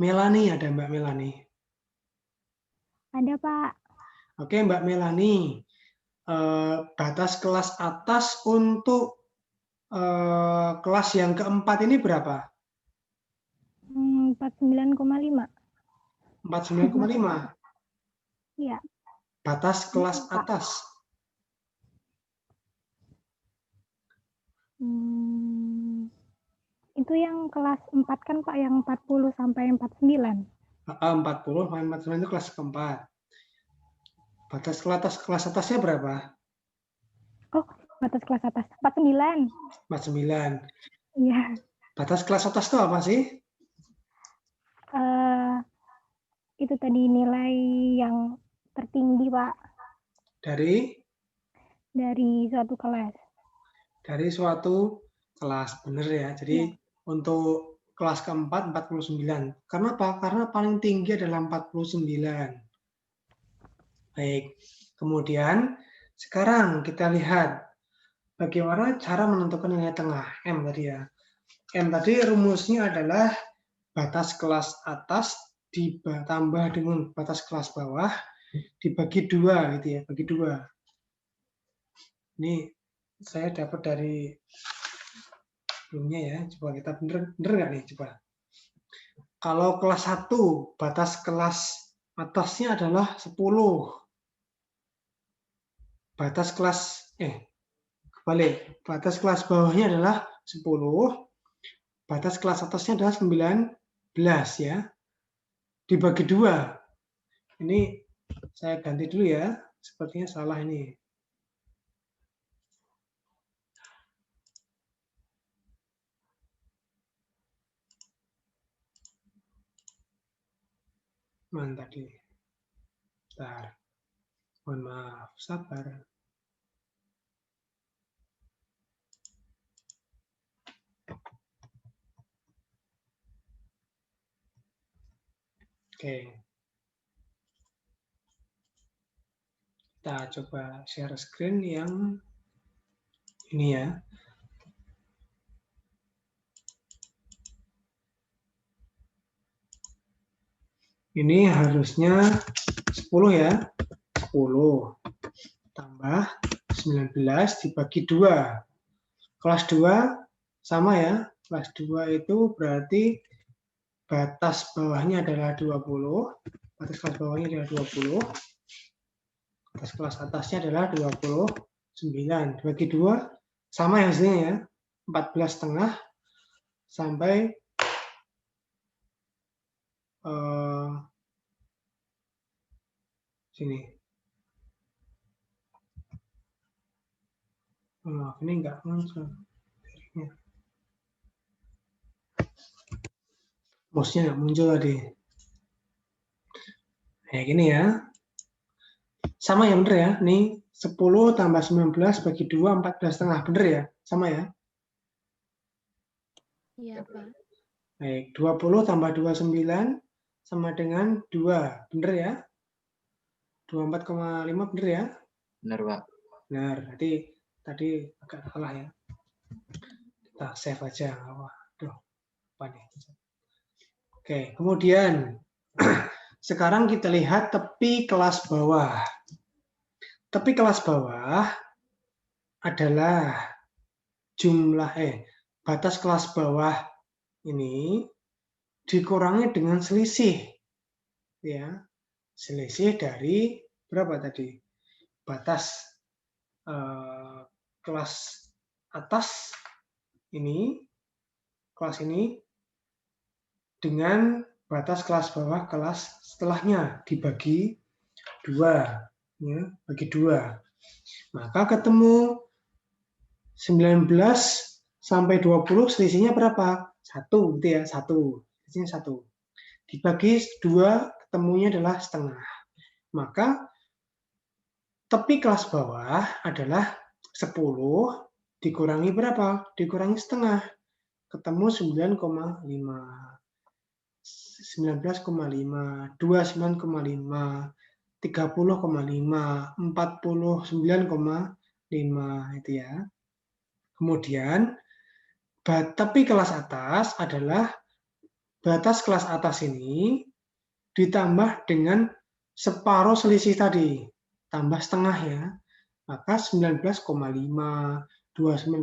S1: Melani, ada Mbak Melani.
S4: ada Pak.
S1: Oke, Mbak Melani. Batas kelas atas untuk kelas yang keempat ini berapa?
S4: 49,5.
S1: 49,5.
S4: Iya.
S1: Batas kelas atas.
S4: Itu yang kelas 4 kan Pak, yang 40 sampai 49.
S1: 40 sampai 49 itu kelas keempat. Batas kelas atasnya berapa?
S4: Oh, batas kelas atas 49.
S1: 49.
S4: Iya.
S1: Batas kelas atas itu apa sih?
S4: Itu tadi nilai yang tertinggi, Pak. Dari suatu kelas. Dari
S1: suatu kelas, benar ya. Jadi ya, untuk kelas keempat 49. Karena apa? Karena paling tinggi adalah 49. Baik. Kemudian sekarang kita lihat bagaimana cara menentukan nilai tengah M tadi ya. M tadi rumusnya adalah batas kelas atas ditambah dengan batas kelas bawah dibagi 2 gitu ya, bagi 2. Ini saya dapat dari sebelumnya ya. Coba kita bener nggak nih? Coba. Kalau kelas 1, batas kelas atasnya adalah 10. Batas kelas kebalik. Batas kelas bawahnya adalah 10. Batas kelas atasnya adalah 19 ya. Dibagi 2. Ini saya ganti dulu ya. Sepertinya salah ini. Mana tadi? Bentar. Mohon maaf, sabar. Oke. Kita coba share screen yang ini ya. Ini harusnya 10 ya. 10 tambah 19 dibagi 2. Kelas 2 sama ya. Kelas 2 itu berarti batas bawahnya adalah 20. Batas kelas bawahnya adalah 20. Batas kelas atasnya adalah 29. Dibagi 2 sama ya hasilnya ya. 14,5 sampai sini. Ini enggak muncul. Mouse-nya enggak muncul tadi. Kayak gini ya. Sama ya bener ya. Nih 10 tambah 19 bagi 2, 14,5. Bener ya? Sama ya?
S5: Iya, Pak.
S1: Baik, 20 tambah 29 sama dengan 2. Bener ya? 24,5 bener ya?
S10: Benar, Pak.
S1: Benar. Tadi agak salah ya. Kita save aja. Aduh, apa nih? Oke, kemudian sekarang kita lihat tepi kelas bawah. Tepi kelas bawah adalah jumlah batas kelas bawah ini dikurangi dengan selisih, ya, selisih dari berapa tadi? Batas kelas atas ini, kelas ini dengan batas kelas bawah kelas setelahnya dibagi 2, ya, bagi 2. Maka ketemu 19 sampai 20 selisihnya berapa? 1 gitu ya, 1. Selisihnya 1. Dibagi 2 ketemunya adalah setengah. Maka tepi kelas bawah adalah 10 dikurangi berapa? Dikurangi setengah. Ketemu 9,5. 19,5, 29,5, 30,5, 49,5 itu ya. Kemudian tepi kelas atas adalah batas kelas atas ini ditambah dengan separuh selisih tadi, tambah setengah ya. Maka 19,5, 29,5,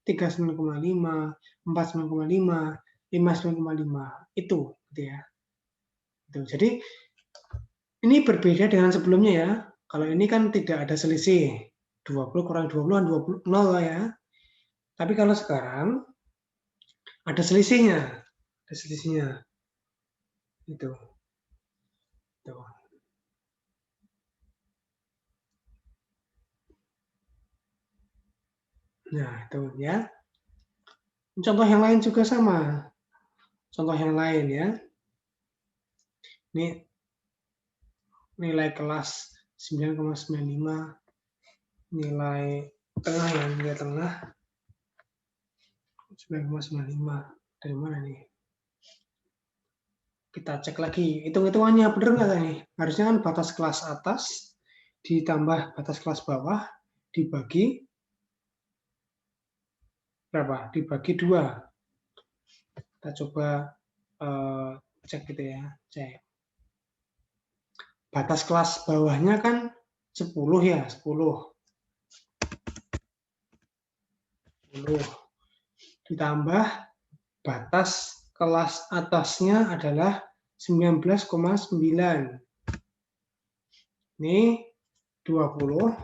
S1: 39,5, 49,5, 59,5 itu gitu ya. Itu. Jadi ini berbeda dengan sebelumnya ya. Kalau ini kan tidak ada selisih. 20 kurang 20 kan 20 0 ya. Tapi kalau sekarang ada selisihnya. Ada selisihnya. Itu. Tuh. Nah, itu ya. Contoh yang lain juga sama. Contoh yang lain ya. Ini nilai kelas 9,95, nilai tengah ya, nilai tengah 9,95. Dari mana nih? Kita cek lagi, hitung-hitungannya benar nggak nih? Harusnya kan batas kelas atas ditambah batas kelas bawah dibagi berapa? Dibagi 2. Kita coba cek gitu ya, cek. Batas kelas bawahnya kan 10 ya, 10. 10. Ditambah batas kelas atasnya adalah 19,9. Ini 20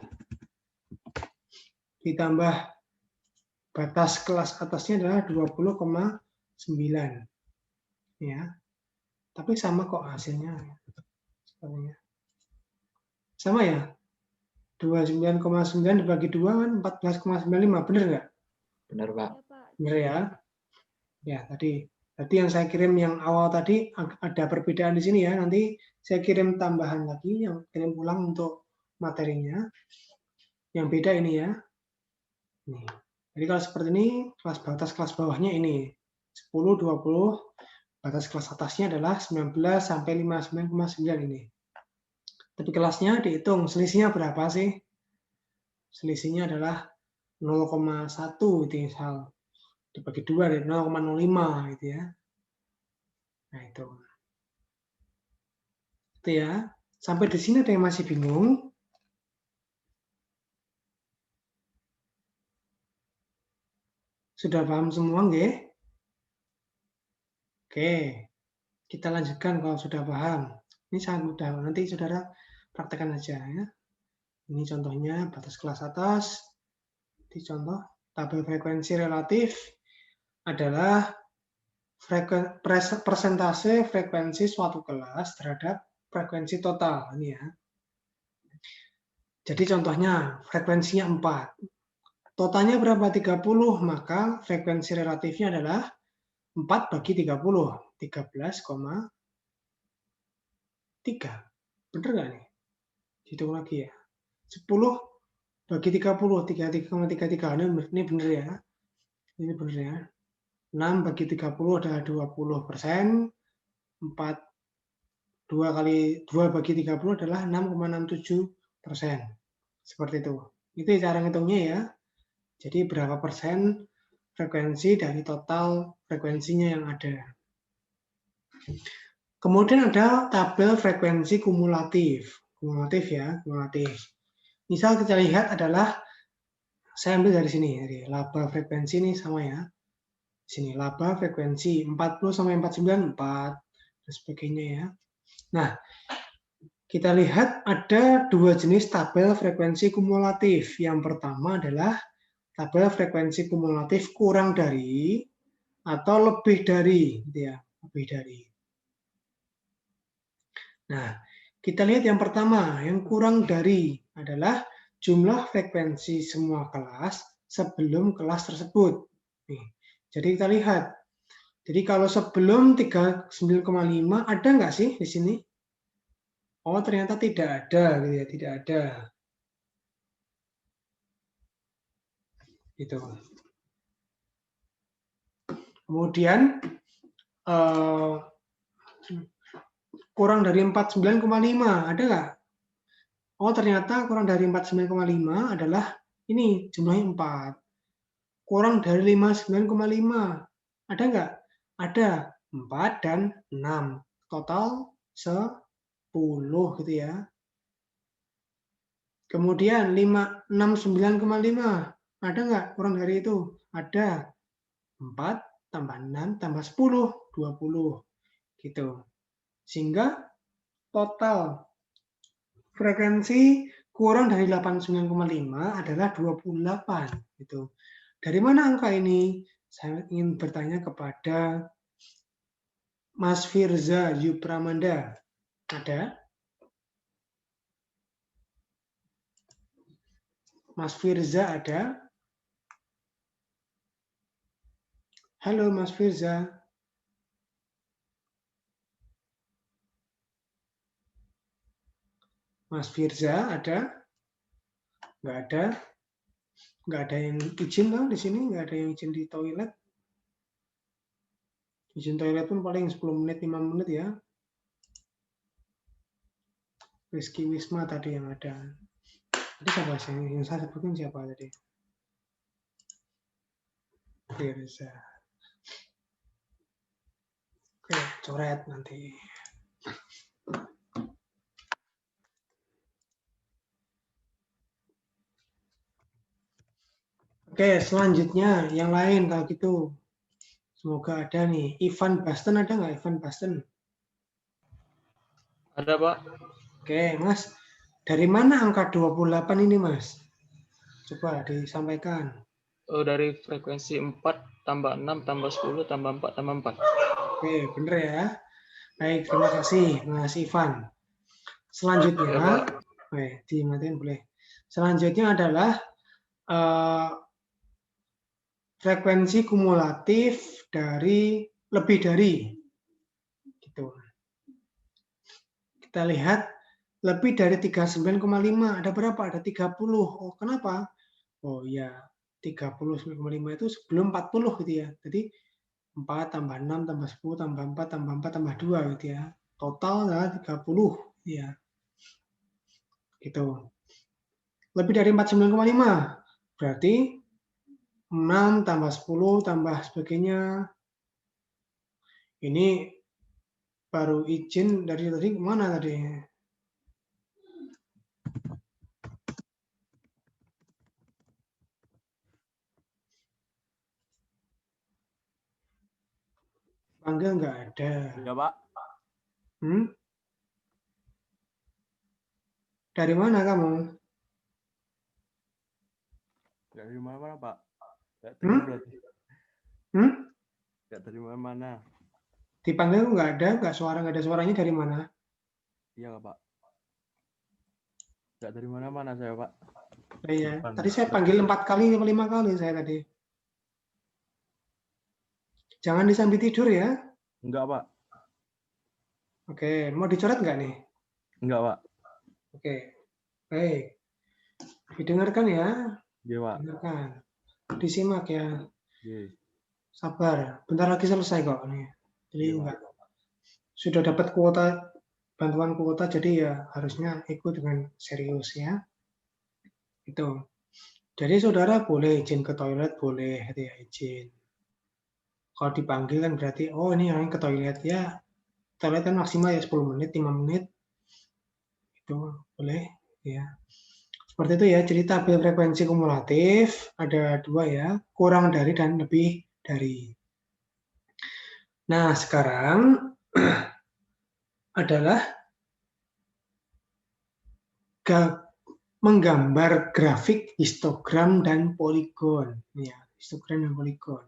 S1: ditambah batas kelas atasnya adalah 20,9. Ya. Tapi sama kok hasilnya. Sebenarnya. Sama ya? 29,9 dibagi 2 kan 14,95. Benar nggak?
S10: Benar, Pak.
S1: Benar ya? Ya, tadi yang saya kirim yang awal tadi ada perbedaan di sini ya. Nanti saya kirim tambahan lagi, yang kirim ulang untuk materinya. Yang beda ini ya. Nih. Jadi kalau seperti ini, batas kelas bawahnya ini 10, 20, batas kelas atasnya adalah 19 sampai 59,9 ini. Tapi kelasnya dihitung, selisihnya berapa sih? Selisihnya adalah 0,1 itu misal. Dibagi 2 dari 0,05 gitu ya. Nah itu. Itu ya. Sampai di sini ada yang masih bingung? Sudah paham semua, nggih? Oke, kita lanjutkan kalau sudah paham. Ini sangat mudah, nanti saudara praktekkan aja ya. Ini contohnya batas kelas atas. Di contoh tabel frekuensi relatif adalah persentase frekuensi suatu kelas terhadap frekuensi total. Ini ya. Jadi contohnya frekuensinya 4. Totalnya berapa? 30, maka frekuensi relatifnya adalah 4 bagi 30, 13,3. Bener nggak nih? Hitung lagi ya. 10 bagi 30, 33,33. Ini bener ya. Ini bener ya. 6 bagi 30 adalah 20%. 2 bagi 30 adalah 6,67%. Seperti itu. Itu cara ngitungnya ya. Jadi berapa persen frekuensi dari total frekuensinya yang ada. Kemudian ada tabel frekuensi kumulatif. Kumulatif ya, kumulatif. Misal kita lihat adalah, saya ambil dari sini, dari laba frekuensi ini sama ya. Sini laba frekuensi 40 sampai 49, 4, dan sebagainya ya. Nah, kita lihat ada dua jenis tabel frekuensi kumulatif. Yang pertama adalah tabel frekuensi kumulatif kurang dari atau lebih dari, gitu ya, lebih dari. Nah, kita lihat yang pertama, yang kurang dari adalah jumlah frekuensi semua kelas sebelum kelas tersebut. Nih, jadi kita lihat. Jadi kalau sebelum 39,5 ada nggak sih di sini? Oh, ternyata tidak ada, gitu ya, tidak ada. Gitu. Kemudian kurang dari 49,5 ada nggak? Oh, ternyata kurang dari 49,5 adalah ini jumlahnya 4. Kurang dari 59,5 ada nggak? Ada 4 dan 6. Total 10 gitu ya. Kemudian 69,5 ada nggak kurang dari itu? Ada 4 tambah 6 tambah 10, 20 gitu. Sehingga total frekuensi kurang dari 89,5 adalah 28 gitu. Dari mana angka ini? Saya ingin bertanya kepada Mas Firza Yupramanda. Ada? Mas Firza ada? Halo Mas Firza. Mas Firza ada? Nggak ada? Nggak ada yang izin loh di sini? Nggak ada yang izin di toilet? Izin toilet pun paling 10 menit, 5 menit ya. Rizky Wisma tadi yang ada. Tadi siapa sih? Yang saya sebutin siapa tadi? Firza. Oke, coret nanti. Oke, selanjutnya yang lain kalau gitu. Semoga ada nih. Ivan Basten ada nggak? Ivan Basten?
S10: Ada, Pak.
S1: Oke, Mas. Dari mana angka 28 ini, Mas? Coba disampaikan.
S10: Oh, dari frekuensi 4 tambah 6 tambah 10 tambah 4 tambah 4.
S1: Oke, bener ya. Baik, terima kasih Mas Ivan. Selanjutnya,
S10: Ya,
S1: dimatiin boleh. Selanjutnya adalah frekuensi kumulatif dari lebih dari. Gitu. Kita lihat lebih dari 39,5 ada berapa? Ada 30. Oh, kenapa? Oh ya, 39,5 itu sebelum 40 gitu ya. Jadi 4 tambah 6 tambah 10 tambah 4 tambah 4 tambah 2 gitu ya. Total adalah 30 ya. Gitu. Lebih dari 49,5 berarti 6 tambah 10 tambah sebagainya. Ini baru izin dari tadi kemana tadi? Panggil nggak ada.
S11: Ya, Pak.
S1: Dari mana kamu?
S11: Dari mana-mana, Pak? Nggak dengar berarti. Nggak dari mana-mana.
S1: Dipanggil nggak ada, nggak ada suaranya dari mana?
S11: Iya, Pak. Nggak dari mana-mana saya, Pak.
S1: Iya, tadi saya panggil 4 kali, 5 kali saya tadi. Jangan disambi tidur ya.
S11: Enggak, Pak.
S1: Oke, mau dicoret nggak nih?
S11: Enggak, Pak.
S1: Oke, baik. Didengarkan ya.
S11: Iya, Pak.
S1: Dengarkan. Disimak ya.
S11: Iya.
S1: Sabar, bentar lagi selesai kok nih. Jadi
S11: Iya,
S1: enggak sudah dapat kuota, bantuan kuota, jadi ya harusnya ikut dengan serius ya. Itu. Jadi saudara boleh izin ke toilet, boleh ya izin. Kalau dipanggil kan berarti, oh ini orang ke toilet ya. Toilet kan maksimal ya 10 menit, 5 menit. Itu boleh ya. Seperti itu ya, jadi tabel frekuensi kumulatif ada 2 ya, kurang dari dan lebih dari. Nah, sekarang adalah menggambar grafik histogram dan poligon. Ya, histogram dan poligon.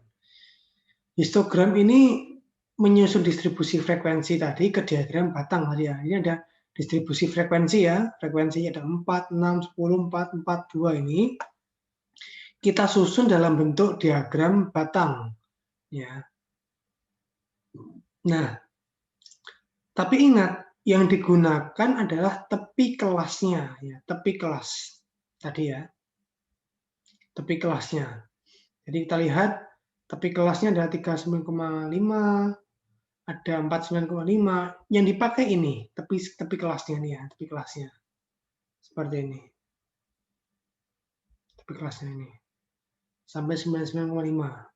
S1: Histogram ini menyusun distribusi frekuensi tadi ke diagram batang tadi ya. Ini ada distribusi frekuensi ya. Frekuensinya ada 4, 6, 10, 4, 4, 2 ini. Kita susun dalam bentuk diagram batang. Ya. Nah, tapi ingat, yang digunakan adalah tepi kelasnya. Ya, tepi kelas tadi ya. Tepi kelasnya. Jadi kita lihat tepi kelasnya ada 39,5, ada 49,5. Yang dipakai ini tepi kelasnya nih ya, tepi kelasnya seperti ini. Tepi kelasnya ini sampai 99,5.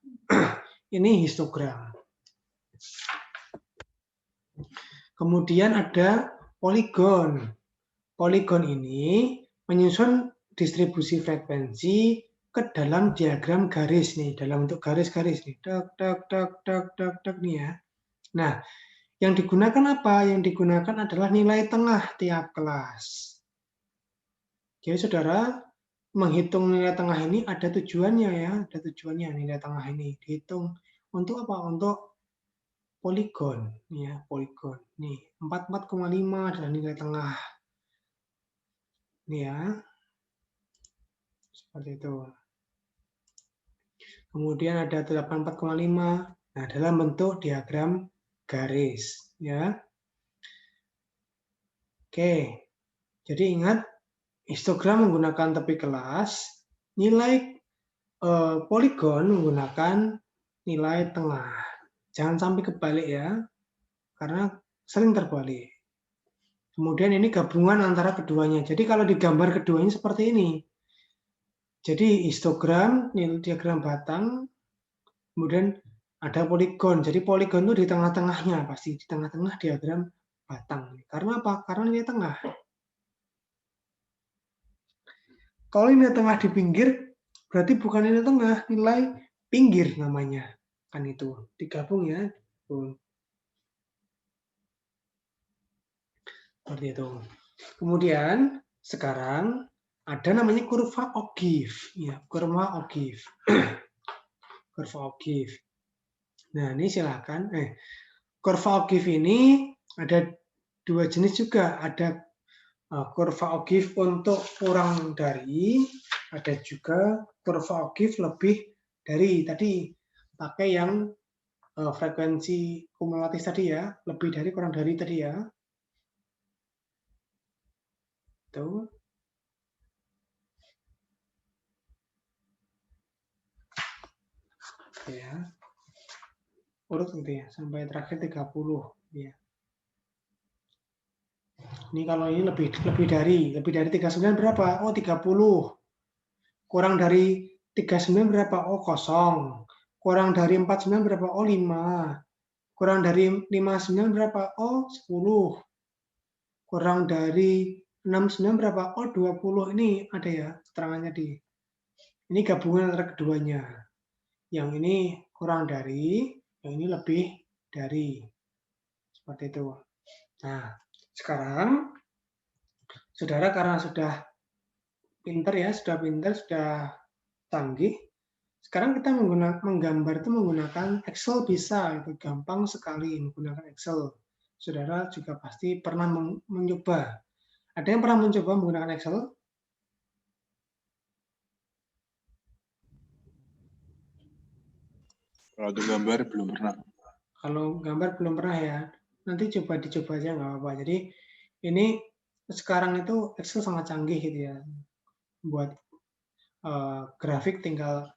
S1: Ini histogram. Kemudian ada poligon. Poligon ini menyusun distribusi frekuensi ke dalam diagram garis nih, dalam bentuk garis-garis nih, tek nih ya. Nah, yang digunakan apa? Yang digunakan adalah nilai tengah tiap kelas. Jadi saudara menghitung nilai tengah ini ada tujuannya ya, ada tujuannya nilai tengah ini dihitung untuk apa? Untuk poligon, ya poligon. Nih 44,5 adalah nilai tengah. Nih ya, seperti itu. Kemudian ada 84,5. Nah, dalam bentuk diagram garis, ya. Oke. Jadi ingat, histogram menggunakan tepi kelas, nilai poligon menggunakan nilai tengah. Jangan sampai kebalik ya, karena sering terbalik. Kemudian ini gabungan antara keduanya. Jadi kalau digambar keduanya seperti ini. Jadi histogram, diagram batang, kemudian ada poligon. Jadi poligon itu di tengah-tengahnya, pasti di tengah-tengah diagram batang. Karena apa? Karena nilai tengah. Kalau nilai tengah di pinggir, berarti bukan nilai tengah, nilai pinggir namanya. Kan itu, digabung ya. Seperti itu. Kemudian, sekarang ada namanya kurva O'Keefe, ya, kurva O'Keefe. Kurva O'Keefe. Nah, ini silakan. Kurva O'Keefe ini ada 2 jenis juga. Ada kurva O'Keefe untuk kurang dari, ada juga kurva O'Keefe lebih dari. Tadi pakai yang frekuensi kumulatif tadi ya, lebih dari kurang dari tadi ya. Tuh. Ya, urut gitu ya, sampai terakhir 30 ya. Ini kalau ini lebih dari 39 berapa? Oh 30. Kurang dari 39 berapa? Oh 0. Kurang dari 49 berapa? Oh 5. kurang dari 59 berapa? Oh, 10. Kurang dari 69 berapa? Oh, 20. Ini ada ya keterangannya di. Ini gabungan antara keduanya. Yang ini kurang dari, yang ini lebih dari. Seperti itu. Nah, sekarang saudara karena sudah pinter ya, sudah canggih. Sekarang kita menggambar itu menggunakan Excel bisa, itu gampang sekali menggunakan Excel. Saudara juga pasti pernah mencoba. Ada yang pernah mencoba menggunakan Excel?
S8: Kalau untuk gambar belum pernah.
S1: Kalau gambar belum pernah ya, nanti dicoba aja nggak apa-apa. Jadi ini sekarang itu Excel sangat canggih gitu ya. Buat grafik tinggal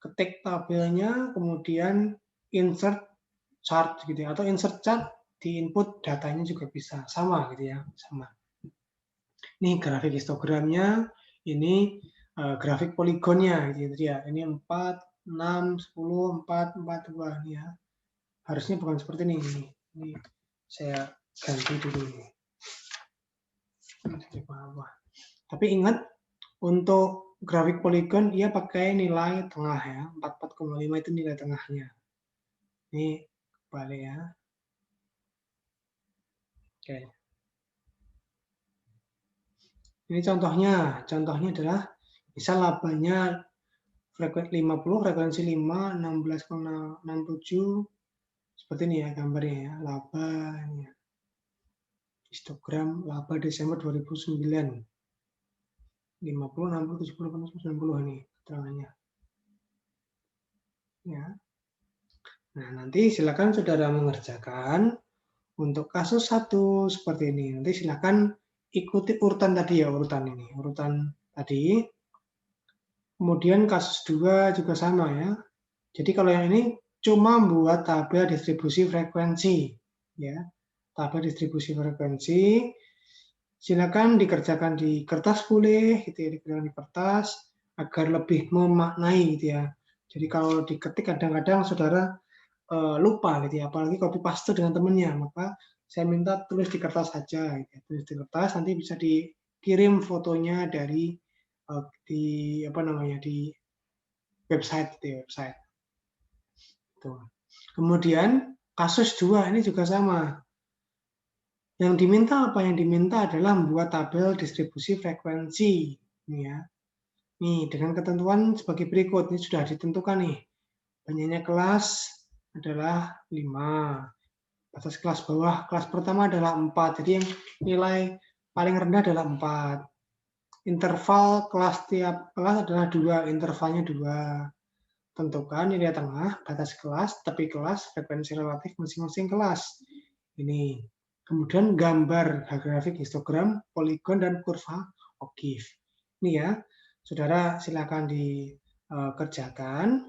S1: ketik tabelnya, kemudian insert chart gitu ya, atau insert chart di input datanya juga bisa, sama gitu ya, sama. Ini grafik histogramnya, ini grafik poligonnya gitu ya. Ini 4, 6, 10, 4, 4, 2 ini ya. Harusnya bukan seperti ini. Ini saya ganti dulu ini. Tapi ingat, untuk grafik poligon dia pakai nilai tengah ya, 44,5 itu nilai tengahnya. Ini balik ya. Oke. Ini contohnya adalah misal labanya frekuensi 50, frekuensi 5, 16,67 seperti ini ya gambarnya ya, laba ini ya. Histogram laba Desember 2009. 50, 60, 70, 80, 90 ini keterangannya. Ya. Nah, nanti silakan saudara mengerjakan untuk kasus 1 seperti ini. Nanti silakan ikuti urutan tadi ya, urutan tadi. Kemudian kasus 2 juga sama ya. Jadi kalau yang ini cuma buat tabel distribusi frekuensi ya. Tabel distribusi frekuensi. Silakan dikerjakan di kertas boleh, gitu ya, dikerjakan di kertas agar lebih memaknai, gitu ya. Jadi kalau diketik kadang-kadang saudara lupa, gitu ya, apalagi copy paste dengan temannya, maka saya minta tulis di kertas saja, gitu ya. Tulis di kertas, nanti bisa dikirim fotonya dari di website, gitu ya, website. Tuh. Kemudian kasus 2 ini juga sama. Yang diminta apa? Yang diminta adalah membuat tabel distribusi frekuensi. Ini ya. Nih, dengan ketentuan sebagai berikut. Ini sudah ditentukan nih. Banyaknya kelas adalah 5. Batas kelas bawah, kelas pertama adalah 4. Jadi yang nilai paling rendah adalah 4. Interval kelas tiap kelas adalah 2. Intervalnya 2. Tentukan nilai tengah, batas kelas, tepi kelas, frekuensi relatif masing-masing kelas. Ini. Kemudian gambar grafik histogram, poligon, dan kurva O'Keeffe. Ini ya, saudara silakan dikerjakan.